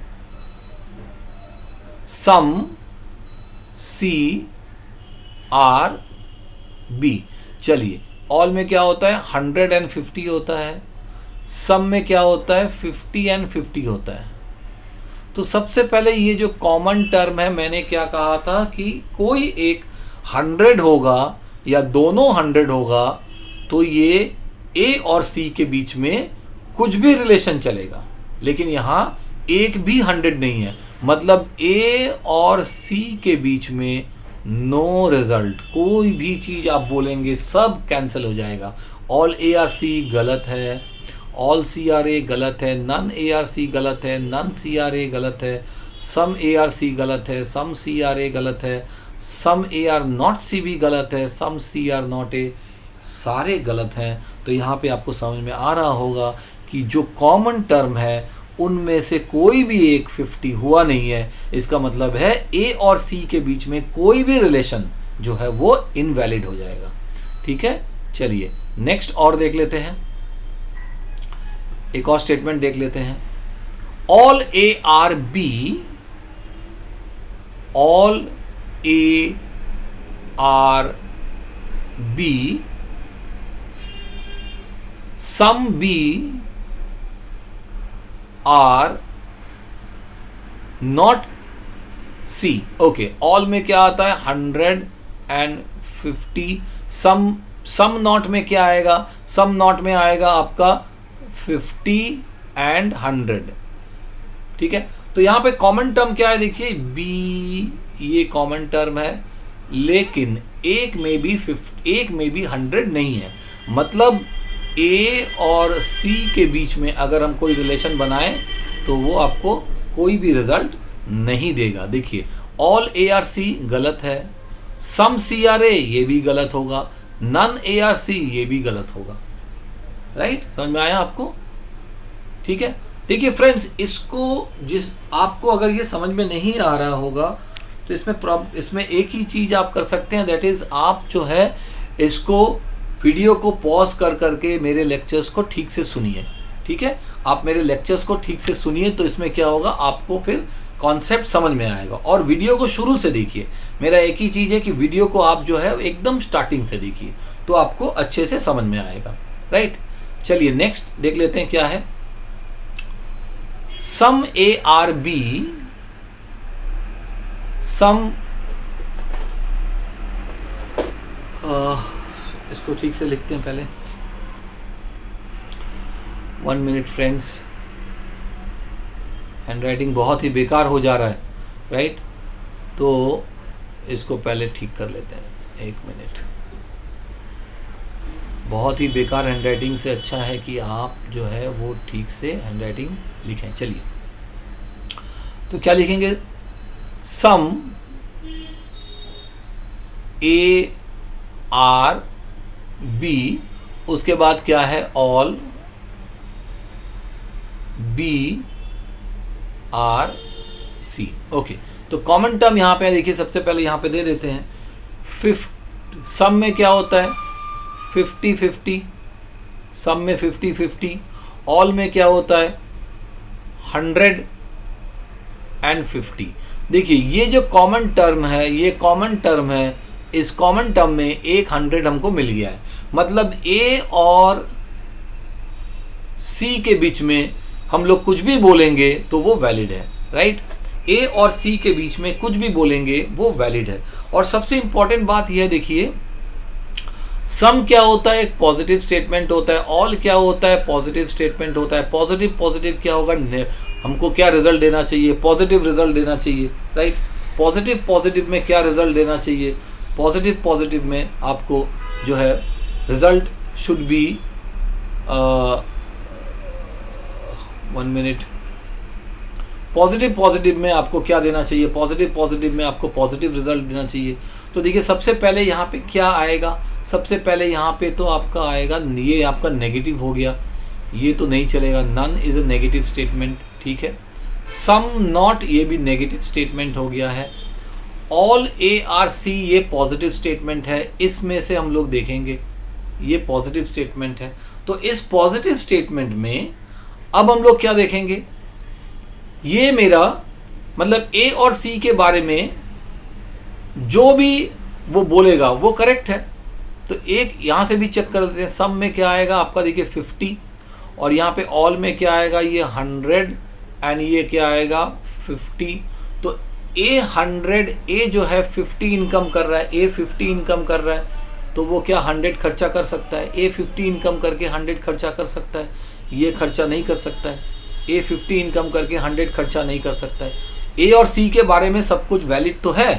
some C are B. चलिए ऑल में क्या होता है 100 and 50 होता है, सम में क्या होता है 50 and 50 होता है। तो सबसे पहले ये जो कॉमन टर्म है, मैंने क्या कहा था कि कोई एक 100 होगा या दोनों 100 होगा तो ये ए और सी के बीच में कुछ भी रिलेशन चलेगा, लेकिन यहाँ एक भी 100 नहीं है मतलब ए और सी के बीच में नो रिजल्ट, कोई भी चीज़ आप बोलेंगे सब कैंसिल हो जाएगा। ऑल ए आर सी गलत है, ऑल सी आर ए गलत है, नन ए आर सी गलत है, नन सी आर ए गलत है, सम ए आर सी गलत है, सम सी आर ए गलत है, सम ए आर नॉट सी भी गलत है, सम सी आर नॉट ए, सारे गलत हैं। तो यहाँ पे आपको समझ में आ रहा होगा कि जो कॉमन टर्म है उनमें से कोई भी एक 50 हुआ नहीं है। इसका मतलब है ए और सी के बीच में कोई भी रिलेशन जो है वो इनवैलिड हो जाएगा। ठीक है, चलिए नेक्स्ट और देख लेते हैं, एक और स्टेटमेंट देख लेते हैं। All A are B, all A are B, some B are not C. Okay, all में क्या आता है 150, सम नॉट में क्या आएगा, सम नॉट में आएगा आपका 50 एंड 100। ठीक है, तो यहां पे कॉमन टर्म क्या है, देखिए बी, ये कॉमन टर्म है, लेकिन एक में भी 100 नहीं है। मतलब ए और सी के बीच में अगर हम कोई रिलेशन बनाएं तो वो आपको कोई भी रिजल्ट नहीं देगा। देखिए ऑल ए आर सी गलत है, सम सी आर ए ये भी गलत होगा, नन ए आर सी ये भी गलत होगा। राइट, समझ में आया आपको? ठीक है, देखिए फ्रेंड्स, इसको आपको अगर ये समझ में नहीं आ रहा होगा तो इसमें एक ही चीज़ आप कर सकते हैं, दैट इज़ आप जो है इसको वीडियो को पॉज कर करके मेरे लेक्चर्स को ठीक से सुनिए। ठीक है, आप मेरे लेक्चर्स को ठीक से सुनिए तो इसमें क्या होगा, आपको फिर कॉन्सेप्ट समझ में आएगा। और वीडियो को शुरू से देखिए, मेरा एक ही चीज़ है कि वीडियो को आप जो है एकदम स्टार्टिंग से देखिए तो आपको अच्छे से समझ में आएगा। राइट, चलिए नेक्स्ट देख लेते हैं क्या है। सम ए आर बी, सम इसको ठीक से लिखते हैं पहले, 1 मिनट फ्रेंड्स, हैंड राइटिंग बहुत ही बेकार हो जा रहा है। राइट, तो इसको पहले ठीक कर लेते हैं, 1 मिनट। बहुत ही बेकार हैंड राइटिंग से अच्छा है कि आप जो है वो ठीक से हैंड राइटिंग लिखें। चलिए, तो क्या लिखेंगे, सम ए आर बी, उसके बाद क्या है all B are C. Okay, तो कॉमन टर्म यहाँ पे देखिए, सबसे पहले यहाँ पे दे देते हैं 50। सम में क्या होता है 50-50, सम में 50-50। ऑल में क्या होता है 150। देखिए ये जो कॉमन टर्म है, ये कॉमन टर्म है, इस कॉमन टर्म में एक 100 हमको मिल गया है। मतलब ए और सी के बीच में हम लोग कुछ भी बोलेंगे तो वो वैलिड है। राइट, ए और सी के बीच में कुछ भी बोलेंगे वो वैलिड है। और सबसे इंपॉर्टेंट बात यह देखिए, सम क्या होता है, एक पॉजिटिव स्टेटमेंट होता है, ऑल क्या होता है, पॉजिटिव स्टेटमेंट होता है। पॉजिटिव क्या होगा, हमको क्या रिजल्ट देना चाहिए, पॉजिटिव रिजल्ट देना चाहिए। राइट, पॉजिटिव में क्या रिजल्ट देना चाहिए, पॉजिटिव में आपको जो है result should be 1 minute. Positive में आपको क्या देना चाहिए, पॉजिटिव में आपको पॉजिटिव रिजल्ट देना चाहिए। तो देखिए सबसे पहले यहाँ पे क्या आएगा, सबसे पहले यहाँ पे तो आपका आएगा, ये आपका नेगेटिव हो गया, ये तो नहीं चलेगा, none is a negative statement. ठीक है, सम नॉट ये भी नेगेटिव स्टेटमेंट हो गया है। ऑल ए आर सी ये पॉजिटिव स्टेटमेंट है, इसमें से हम लोग देखेंगे ये पॉजिटिव स्टेटमेंट है। तो इस पॉजिटिव स्टेटमेंट में अब हम लोग क्या देखेंगे, ये मेरा मतलब ए और सी के बारे में जो भी वो बोलेगा वो करेक्ट है। तो एक यहाँ से भी चेक कर लेते हैं, सम में क्या आएगा आपका, देखिए 50, और यहाँ पे ऑल में क्या आएगा, ये 100 एंड ये क्या आएगा 50। तो ए जो है 50 इनकम कर रहा है, ए 50 इनकम कर रहा है, तो वो क्या 100 खर्चा कर सकता है, ए 50 इनकम करके 100 खर्चा कर सकता है, ये खर्चा नहीं कर सकता है। ए 50 इनकम करके 100 खर्चा नहीं कर सकता है, ए और सी के बारे में सब कुछ वैलिड तो है,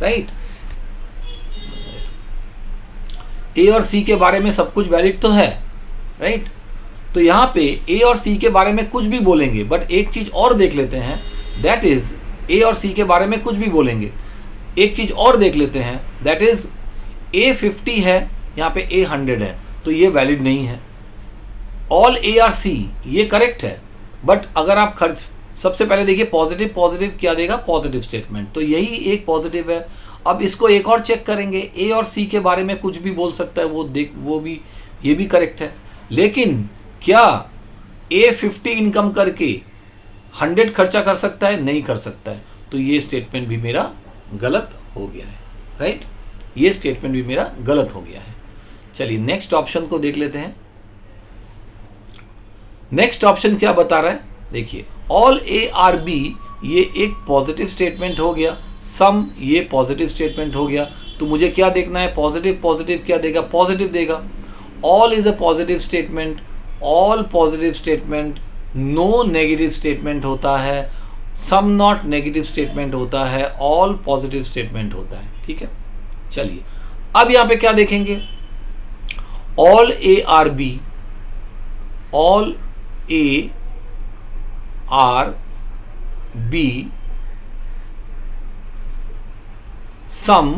राइट? ए और सी के बारे में सब कुछ वैलिड तो है, राइट? तो यहाँ पे ए और सी के बारे में कुछ भी बोलेंगे, बट एक चीज और देख लेते हैं, दैट इज ए और सी के बारे में कुछ भी बोलेंगे, एक चीज और देख लेते हैं, दैट इज ए 50 है, यहाँ पे ए 100 है, तो ये वैलिड नहीं है। ऑल ए आर सी ये करेक्ट है, बट अगर आप खर्च, सबसे पहले देखिए पॉजिटिव, पॉजिटिव क्या देगा? पॉजिटिव स्टेटमेंट, तो यही एक पॉजिटिव है। अब इसको एक और चेक करेंगे, ए और सी के बारे में कुछ भी बोल सकता है, वो भी ये भी करेक्ट है, लेकिन क्या ए 50 इनकम करके 100 खर्चा कर सकता है? नहीं कर सकता है, तो ये स्टेटमेंट भी मेरा गलत हो गया है, राइट? ये स्टेटमेंट भी मेरा गलत हो गया है। चलिए नेक्स्ट ऑप्शन को देख लेते हैं। नेक्स्ट ऑप्शन क्या बता रहा है? देखिए, ऑल ए आर बी ये एक पॉजिटिव स्टेटमेंट हो गया, सम ये पॉजिटिव स्टेटमेंट हो गया, तो मुझे क्या देखना है? पॉजिटिव, पॉजिटिव क्या देगा? पॉजिटिव देगा। All is a positive statement, all positive statement, no negative statement होता है, सम नॉट नेगेटिव स्टेटमेंट होता है, ऑल पॉजिटिव स्टेटमेंट होता है, ठीक है? चलिए अब यहां पे क्या देखेंगे? All A are B, all A are B, some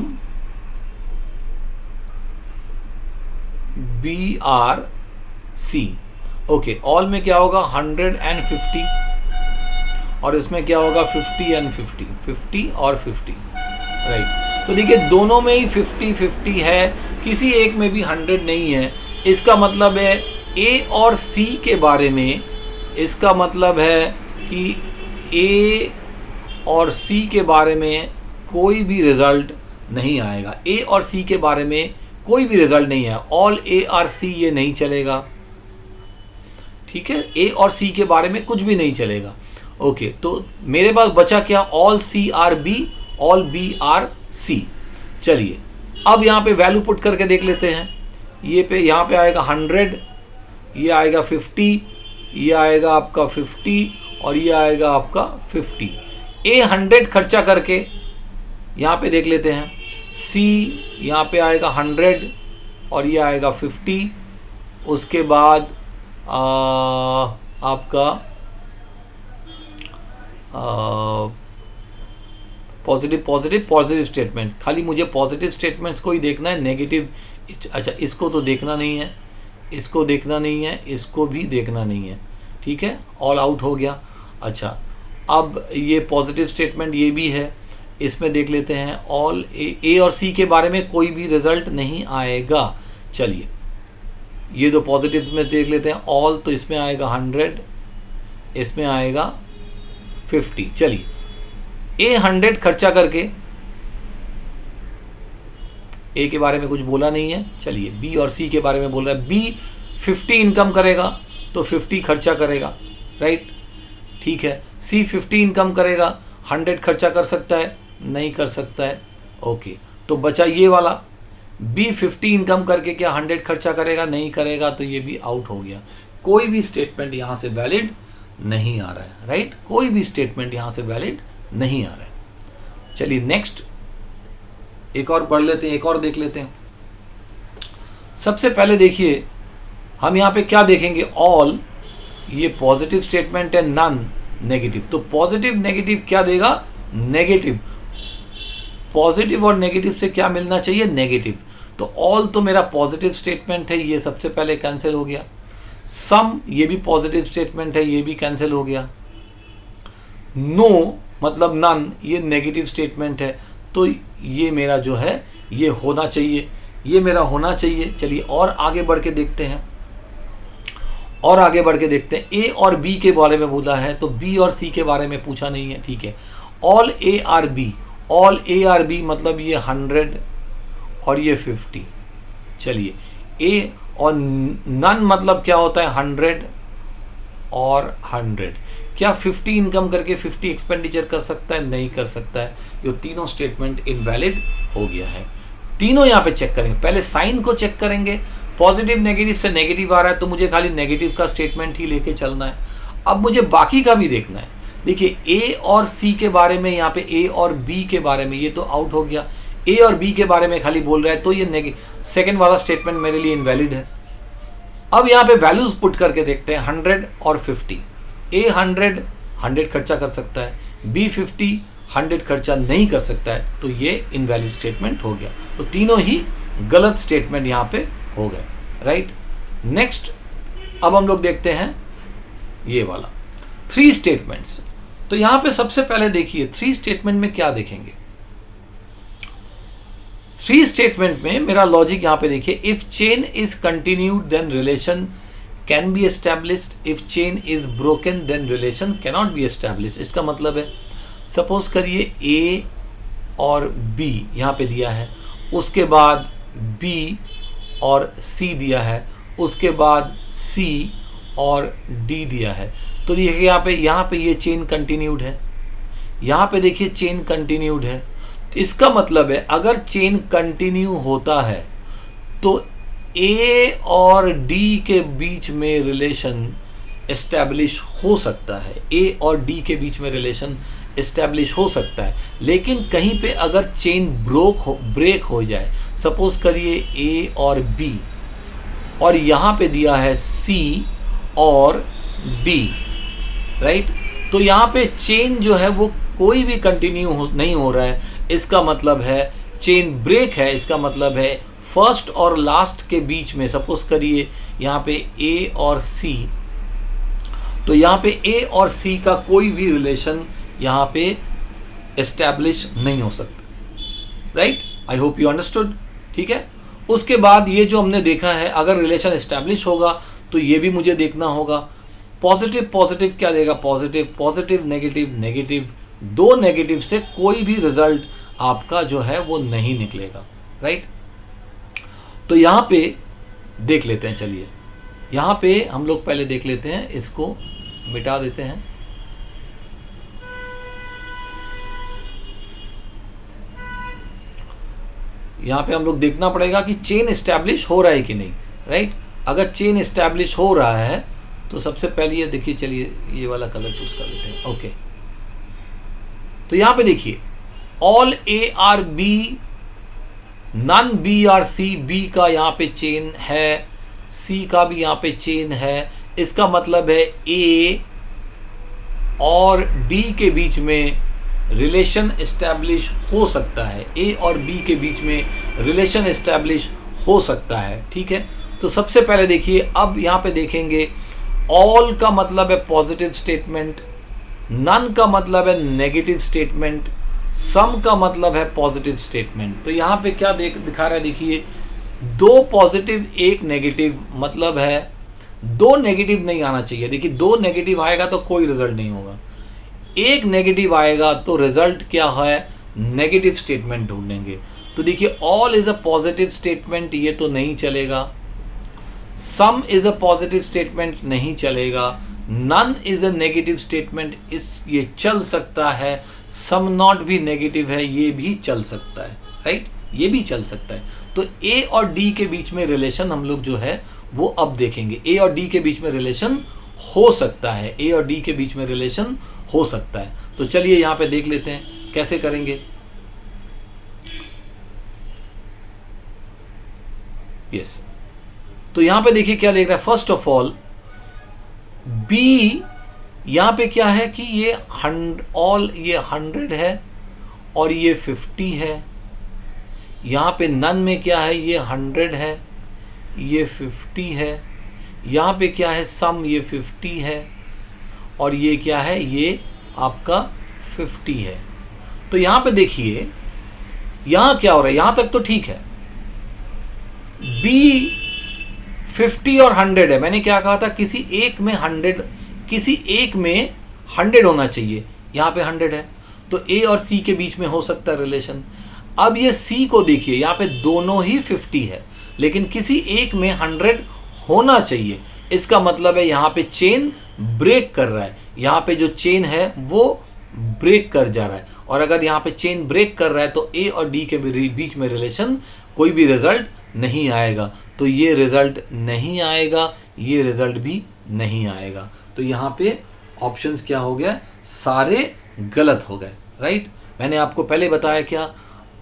B are C. Okay, all में क्या होगा? 100 and 50, और इसमें क्या होगा? 50 and 50, 50 और 50, राइट? तो देखिए दोनों में ही 50-50 है, किसी एक में भी 100 नहीं है। इसका मतलब है ए और सी के बारे में, इसका मतलब है कि ए और सी के बारे में कोई भी रिजल्ट नहीं आएगा। ए और सी के बारे में कोई भी रिजल्ट नहीं है, ऑल ए आर सी ये नहीं चलेगा, ठीक है? ए और सी के बारे में कुछ भी नहीं चलेगा। ओके, तो मेरे पास बचा क्या? All C are B, all B are C. चलिए अब यहाँ पे वैल्यू पुट करके देख लेते हैं। ये पे यहाँ पे आएगा 100, ये आएगा 50, ये आएगा आपका 50, और ये आएगा आपका 50। ए 100 खर्चा करके यहाँ पे देख लेते हैं, सी यहाँ पे आएगा 100 और ये आएगा 50। उसके बाद आपका पॉजिटिव पॉजिटिव पॉजिटिव स्टेटमेंट, खाली मुझे पॉजिटिव स्टेटमेंट्स को ही देखना है, नेगेटिव अच्छा इसको तो देखना नहीं है, इसको देखना नहीं है, इसको भी देखना नहीं है, ठीक है? ऑल आउट हो गया। अच्छा अब ये पॉजिटिव स्टेटमेंट ये भी है, इसमें देख लेते हैं ऑल ए और सी के बारे में कोई भी रिजल्ट नहीं आएगा। चलिए ये दो पॉजिटिव्स में देख लेते हैं, ऑल तो इसमें आएगा 100, इसमें आएगा 50। चलिए ए 100 खर्चा करके, ए के बारे में कुछ बोला नहीं है, चलिए बी और सी के बारे में बोल रहा है। बी 50 इनकम करेगा तो 50 खर्चा करेगा, राइट? ठीक है। सी 50 इनकम करेगा, 100 खर्चा कर सकता है? नहीं कर सकता है। ओके, तो बचा ये वाला, बी 50 इनकम करके क्या 100 खर्चा करेगा? नहीं करेगा, तो ये भी आउट हो गया। कोई भी स्टेटमेंट यहाँ से वैलिड नहीं आ रहा है, राइट? कोई भी स्टेटमेंट यहाँ से वैलिड नहीं आ रहा है। चलिए नेक्स्ट एक और पढ़ लेते हैं, एक और देख लेते हैं। सबसे पहले देखिए हम यहाँ पे क्या देखेंगे, ऑल ये पॉजिटिव स्टेटमेंट है, नन नेगेटिव। तो पॉजिटिव नेगेटिव क्या देगा? नेगेटिव। पॉजिटिव और नेगेटिव से क्या मिलना चाहिए? नेगेटिव। तो ऑल तो मेरा पॉजिटिव स्टेटमेंट है, ये सबसे पहले कैंसिल हो गया। सम ये भी पॉजिटिव स्टेटमेंट है, ये भी कैंसिल हो गया। नो मतलब नन ये नेगेटिव स्टेटमेंट है, तो ये मेरा जो है ये होना चाहिए, ये मेरा होना चाहिए। चलिए और आगे बढ़ के देखते हैं, और आगे बढ़ के देखते हैं। ए और बी के बारे में बोला है, तो बी और सी के बारे में पूछा नहीं है, ठीक है। All A are B, all A are B मतलब ये 100 और ये 50। चलिए ए और नन मतलब क्या होता है? 100 और 100। क्या 50 इनकम करके 50 एक्सपेंडिचर कर सकता है? नहीं कर सकता है। ये तीनों स्टेटमेंट इनवैलिड हो गया है। तीनों यहाँ पे चेक करेंगे, पहले साइन को चेक करेंगे। पॉजिटिव नेगेटिव से नेगेटिव आ रहा है, तो मुझे खाली नेगेटिव का स्टेटमेंट ही लेके चलना है। अब मुझे बाकी का भी देखना है। देखिए ए और सी के बारे में, यहाँ पे ए और बी के बारे में, ये तो आउट हो गया। ए और बी के बारे में खाली बोल रहा है, तो ये सेकेंड वाला स्टेटमेंट मेरे लिए इनवैलिड है। अब यहाँ पे वैल्यूज पुट करके देखते हैं 100 और 50। ए 100 खर्चा कर सकता है, बी 50 खर्चा नहीं कर सकता है, तो ये इनवैलिड स्टेटमेंट हो गया। तो तीनों ही गलत स्टेटमेंट यहाँ पे हो गए, राइट। नेक्स्ट अब हम लोग देखते हैं ये वाला 3 स्टेटमेंट्स। तो यहाँ पे सबसे पहले देखिए 3 स्टेटमेंट में क्या देखेंगे। 3 स्टेटमेंट में मेरा लॉजिक यहाँ पे देखिए, if chain is continued then relation can be established, if chain is broken then relation cannot be established. इसका मतलब है सपोज करिए ए और बी यहाँ पे दिया है, उसके बाद बी और सी दिया है, उसके बाद सी और डी दिया है। तो देखिए यहाँ पे ये चेन कंटिन्यूड है, यहाँ पे देखिए चेन कंटिन्यूड है। तो इसका मतलब है अगर चेन कंटिन्यू होता है तो ए और डी के बीच में रिलेशन एस्टैब्लिश हो सकता है, ए और डी के बीच में रिलेशन एस्टैब्लिश हो सकता है। लेकिन कहीं पे अगर चेन ब्रेक हो जाए, सपोज करिए ए और बी, और यहाँ पे दिया है सी और डी, राइट। तो यहाँ पे चेन जो है वो कोई भी कंटिन्यू नहीं हो रहा है, इसका मतलब है चेन ब्रेक है। इसका मतलब है फर्स्ट और लास्ट के बीच में, सपोज करिए यहाँ पे ए और सी, तो यहाँ पे ए और सी का कोई भी रिलेशन यहाँ पे एस्टैब्लिश नहीं हो सकता, right. I hope you understood, ठीक है। उसके बाद ये जो हमने देखा है, अगर रिलेशन एस्टैब्लिश होगा तो ये भी मुझे देखना होगा। पॉजिटिव पॉजिटिव क्या देगा, positive positive, negative negative, 2 negative से कोई भी रिजल्ट आपका जो है वो नहीं निकलेगा, राइट। तो यहाँ पे देख लेते हैं, चलिए यहाँ पे हम लोग पहले देख लेते हैं, इसको मिटा देते हैं। यहाँ पे हम लोग देखना पड़ेगा कि चेन एस्टैब्लिश हो रहा है कि नहीं, राइट। अगर चेन एस्टैब्लिश हो रहा है तो सबसे पहले ये देखिए, चलिए ये वाला कलर चूज कर लेते हैं, ओके। तो यहाँ पे देखिए all A are B, none B are C, B का यहाँ पे चेन है, सी का भी यहाँ पे चेन है। इसका मतलब है ए और डी के बीच में रिलेशन एस्टैब्लिश हो सकता है, ए और बी के बीच में रिलेशन एस्टैब्लिश हो सकता है, ठीक है। तो सबसे पहले देखिए, अब यहाँ पे देखेंगे ऑल का मतलब है पॉजिटिव स्टेटमेंट, नन का मतलब है नेगेटिव स्टेटमेंट, सम का मतलब है पॉजिटिव स्टेटमेंट। तो यहाँ पे क्या दिखा रहा है, देखिए 2 पॉजिटिव 1 नेगेटिव, मतलब है 2 नेगेटिव नहीं आना चाहिए। देखिए 2 नेगेटिव आएगा तो कोई रिजल्ट नहीं होगा, 1 नेगेटिव आएगा तो रिजल्ट क्या है, नेगेटिव स्टेटमेंट ढूंढेंगे। तो देखिए all is a positive statement, ये तो नहीं चलेगा। Some is a positive statement, नहीं चलेगा। None is a negative statement, ये चल सकता है। सम नॉट भी नेगेटिव है, ये भी चल सकता है, राइट, ये भी चल सकता है। तो ए और डी के बीच में रिलेशन हम लोग जो है वो अब देखेंगे। ए और डी के बीच में रिलेशन हो सकता है, ए और डी के बीच में रिलेशन हो सकता है। तो चलिए यहाँ पे देख लेते हैं कैसे करेंगे। यस, तो यहाँ पे देखिए क्या देख रहा है, फर्स्ट ऑफ ऑल बी यहाँ पे क्या है कि ये ये 100 है और ये 50 है। यहाँ पे नन में क्या है, ये 100 है, ये 50 है। यहाँ पे क्या है, सम, ये 50 है और ये क्या है, ये आपका 50 है। तो यहाँ पे देखिए यहाँ क्या हो रहा है, यहाँ तक तो ठीक है। बी 50 और 100 है, मैंने क्या कहा था, किसी एक में 100 होना चाहिए, यहाँ पे 100 है, तो ए और सी के बीच में हो सकता है रिलेशन। अब ये सी को देखिए, यहाँ पे दोनों ही 50 है, लेकिन किसी एक में 100 होना चाहिए। इसका मतलब है यहाँ पे चेन ब्रेक कर रहा है, यहाँ पे जो चेन है वो ब्रेक कर जा रहा है। और अगर यहाँ पे चेन ब्रेक कर रहा है तो ए और डी के बीच में रिलेशन कोई भी रिजल्ट नहीं आएगा। तो ये रिजल्ट नहीं आएगा, ये रिजल्ट भी नहीं आएगा। तो यहाँ पे ऑप्शंस क्या हो गया, सारे गलत हो गए, राइट। मैंने आपको पहले बताया क्या,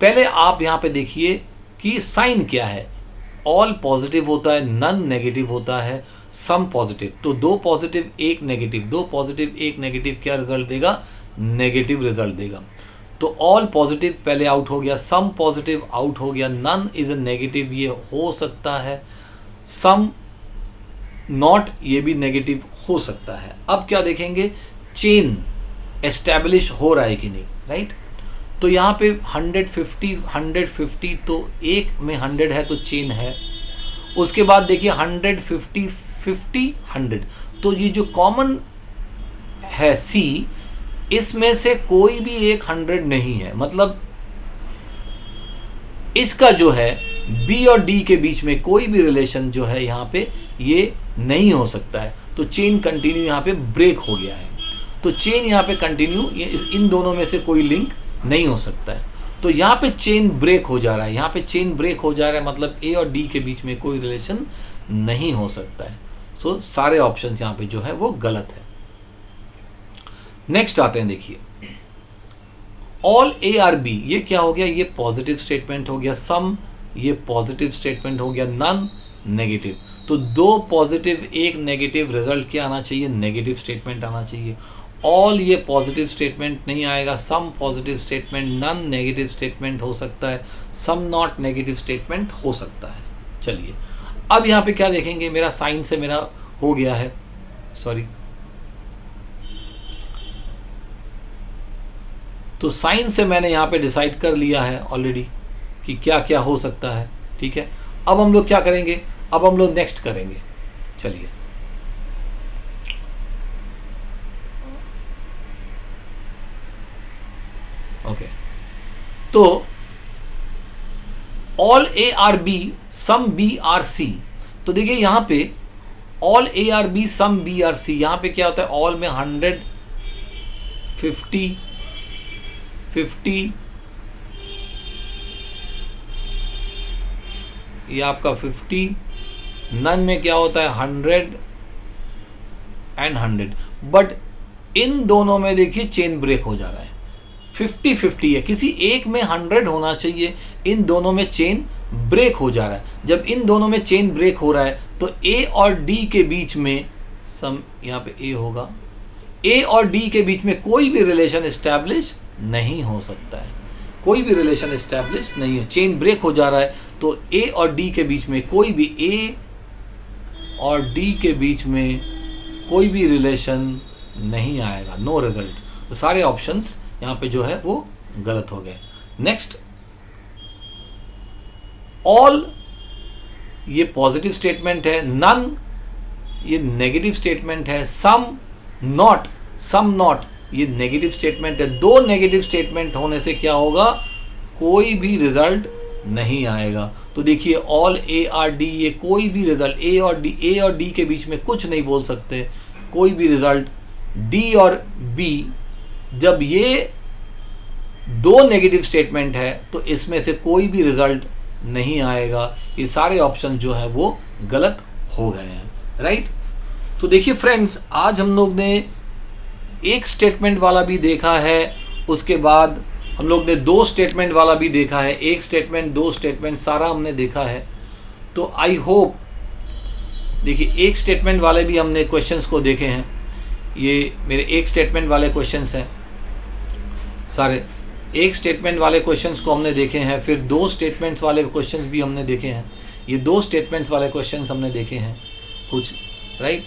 पहले आप यहाँ पे देखिए कि साइन क्या है, ऑल पॉजिटिव होता है, नन नेगेटिव होता है, सम पॉजिटिव। तो 2 पॉजिटिव 1 नेगेटिव, 2 पॉजिटिव 1 नेगेटिव क्या रिजल्ट देगा, नेगेटिव रिजल्ट देगा। तो ऑल पॉजिटिव पहले आउट हो गया, सम पॉजिटिव आउट हो गया, नन इज अ नेगेटिव ये हो सकता है, सम नॉट ये भी नेगेटिव हो सकता है। अब क्या देखेंगे, चेन एस्टैब्लिश हो रहा है कि नहीं, राइट। तो यहाँ पे 150 तो एक में 100 है तो चेन है। उसके बाद देखिए 150 50 100, तो ये जो कॉमन है सी, इसमें से कोई भी एक 100 नहीं है, मतलब इसका जो है बी और डी के बीच में कोई भी रिलेशन जो है यहाँ पे ये नहीं हो सकता है। तो चेन कंटिन्यू यहाँ पे ब्रेक हो गया है। तो चेन यहाँ पे कंटिन्यू, ये इन दोनों में से कोई लिंक नहीं हो सकता है। तो यहाँ पे चेन ब्रेक हो जा रहा है, यहाँ पे चेन ब्रेक हो जा रहा है, मतलब ए और डी के बीच में कोई रिलेशन नहीं हो सकता है। सो सारे ऑप्शंस यहाँ पे जो है वो गलत है। नेक्स्ट आते हैं, देखिए ऑल ए आर बी, ये क्या हो गया, ये पॉजिटिव स्टेटमेंट हो गया, सम ये पॉजिटिव स्टेटमेंट हो गया, नन नेगेटिव। तो 2 पॉजिटिव 1 नेगेटिव, रिजल्ट क्या आना चाहिए, नेगेटिव स्टेटमेंट आना चाहिए। ऑल ये पॉजिटिव स्टेटमेंट नहीं आएगा, some positive statement, none negative statement हो सकता है, सम नॉट नेगेटिव स्टेटमेंट हो सकता है। चलिए अब यहाँ पे क्या देखेंगे, मेरा साइन से मेरा हो गया है, सॉरी, तो साइन से मैंने यहाँ पे डिसाइड कर लिया है ऑलरेडी कि क्या क्या हो सकता है, ठीक है। अब हम लोग क्या करेंगे, अब हम लोग नेक्स्ट करेंगे। चलिए ओके, तो all A are B some B are C, तो देखिए यहाँ पे all A are B some B are C, यहाँ पे क्या होता है, ऑल में 100 50 50, ये आपका 50, नन में क्या होता है 100 एंड 100, बट इन दोनों में देखिए चेन ब्रेक हो जा रहा है, 50-50 है, किसी एक में 100 होना चाहिए, इन दोनों में चेन ब्रेक हो जा रहा है। जब इन दोनों में चेन ब्रेक हो रहा है तो ए और डी के बीच में सम, यहाँ पे ए होगा, ए और डी के बीच में कोई भी रिलेशन एस्टैब्लिश नहीं हो सकता है, कोई भी रिलेशन एस्टैब्लिश नहीं है, चेन ब्रेक हो जा रहा है। तो ए और डी के बीच में कोई भी, ए और डी के बीच में कोई भी रिलेशन नहीं आएगा, नो रिजल्ट। तो सारे ऑप्शंस यहाँ पे जो है वो गलत हो गए। नेक्स्ट, ऑल ये पॉजिटिव स्टेटमेंट है, नन ये नेगेटिव स्टेटमेंट है, सम नॉट ये नेगेटिव स्टेटमेंट है। 2 नेगेटिव स्टेटमेंट होने से क्या होगा, कोई भी रिजल्ट नहीं आएगा। तो देखिए ऑल ए आर डी, ये कोई भी रिजल्ट, ए और डी के बीच में कुछ नहीं बोल सकते, कोई भी रिजल्ट। डी और बी, जब ये 2 नेगेटिव स्टेटमेंट है तो इसमें से कोई भी रिजल्ट नहीं आएगा। ये सारे ऑप्शन जो है वो गलत हो गए हैं, राइट। तो देखिए फ्रेंड्स, आज हम लोग ने एक स्टेटमेंट वाला भी देखा है, उसके बाद हम लोग ने 2 स्टेटमेंट वाला भी देखा है, 1 स्टेटमेंट 2 स्टेटमेंट सारा हमने देखा है। तो आई होप, देखिए 1 स्टेटमेंट वाले भी हमने क्वेश्चंस को देखे हैं, ये मेरे 1 स्टेटमेंट वाले क्वेश्चंस हैं सारे, 1 स्टेटमेंट वाले क्वेश्चंस को हमने देखे हैं, फिर 2 स्टेटमेंट्स वाले क्वेश्चंस भी हमने देखे हैं, ये 2 स्टेटमेंट्स वाले क्वेश्चंस हमने देखे हैं कुछ, राइट।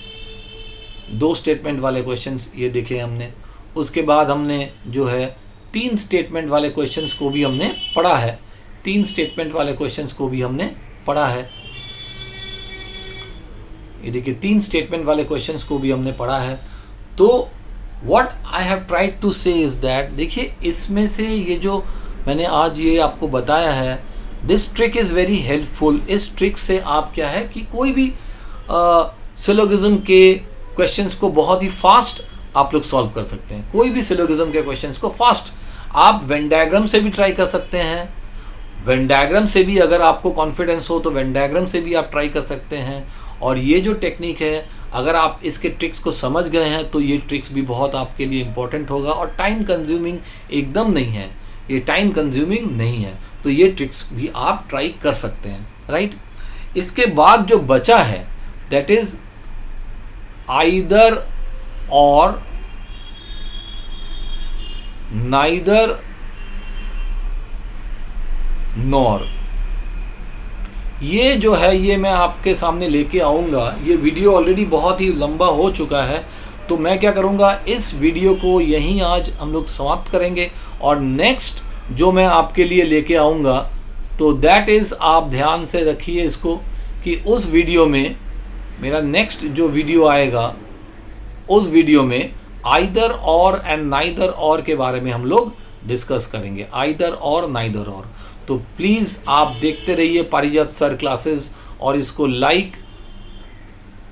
2 स्टेटमेंट वाले क्वेश्चंस ये देखे हमने। उसके बाद हमने जो है 3 स्टेटमेंट वाले क्वेश्चंस को भी हमने पढ़ा है, 3 स्टेटमेंट वाले क्वेश्चंस को भी हमने पढ़ा है। ये देखिए 3 स्टेटमेंट वाले क्वेश्चंस को भी हमने पढ़ा है। तो what I have tried to say is that, देखिए इसमें से ये जो मैंने आज ये आपको बताया है, this trick is very helpful. इस ट्रिक से आप क्या है कि कोई भी सिलोगिज्म के क्वेश्चंस को बहुत ही फास्ट आप लोग सॉल्व कर सकते हैं। कोई भी सिलोगिज्म के क्वेश्चंस को फास्ट आप वेन डायग्राम से भी ट्राई कर सकते हैं, वेन डायग्राम से भी अगर आपको कॉन्फिडेंस हो तो वेन डायग्राम से भी आप ट्राई कर सकते हैं। और ये जो टेक्निक है अगर आप इसके ट्रिक्स को समझ गए हैं तो ये ट्रिक्स भी बहुत आपके लिए इम्पोर्टेंट होगा, और टाइम कंज्यूमिंग एकदम नहीं है, ये टाइम कंज्यूमिंग नहीं है, तो ये ट्रिक्स भी आप ट्राई कर सकते हैं, राइट। इसके बाद जो बचा है दैट इज आइदर और, नाइदर नॉर। ये जो है ये मैं आपके सामने लेके आऊँगा। ये वीडियो ऑलरेडी बहुत ही लंबा हो चुका है, तो मैं क्या करूँगा, इस वीडियो को यहीं आज हम लोग समाप्त करेंगे, और नेक्स्ट जो मैं आपके लिए लेके आऊँगा तो दैट इज़, आप ध्यान से रखिए इसको, कि उस वीडियो में, मेरा नेक्स्ट जो वीडियो आएगा उस वीडियो में आइदर और एंड नाइदर और के बारे में हम लोग डिस्कस करेंगे, आइदर और नाइदर और। तो प्लीज़ आप देखते रहिए पारिजात सर क्लासेस, और इसको लाइक,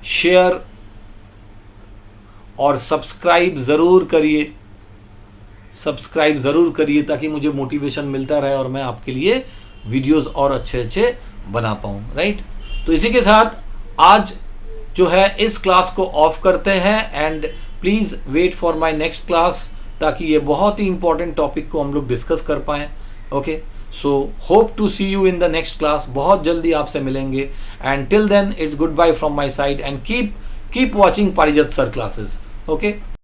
शेयर और सब्सक्राइब ज़रूर करिए, सब्सक्राइब ज़रूर करिए, ताकि मुझे मोटिवेशन मिलता रहे और मैं आपके लिए वीडियोस और अच्छे अच्छे बना पाऊँ, राइट। तो इसी के साथ आज जो है इस क्लास को ऑफ करते हैं, and please wait for my next class, ताकि ये बहुत ही इंपॉर्टेंट टॉपिक को हम लोग डिस्कस कर पाएँ। Okay, so hope to see you in the next class. बहुत जल्दी आपसे मिलेंगे, and till then it's good bye from my side, and keep watching Parijat sir classes. Okay.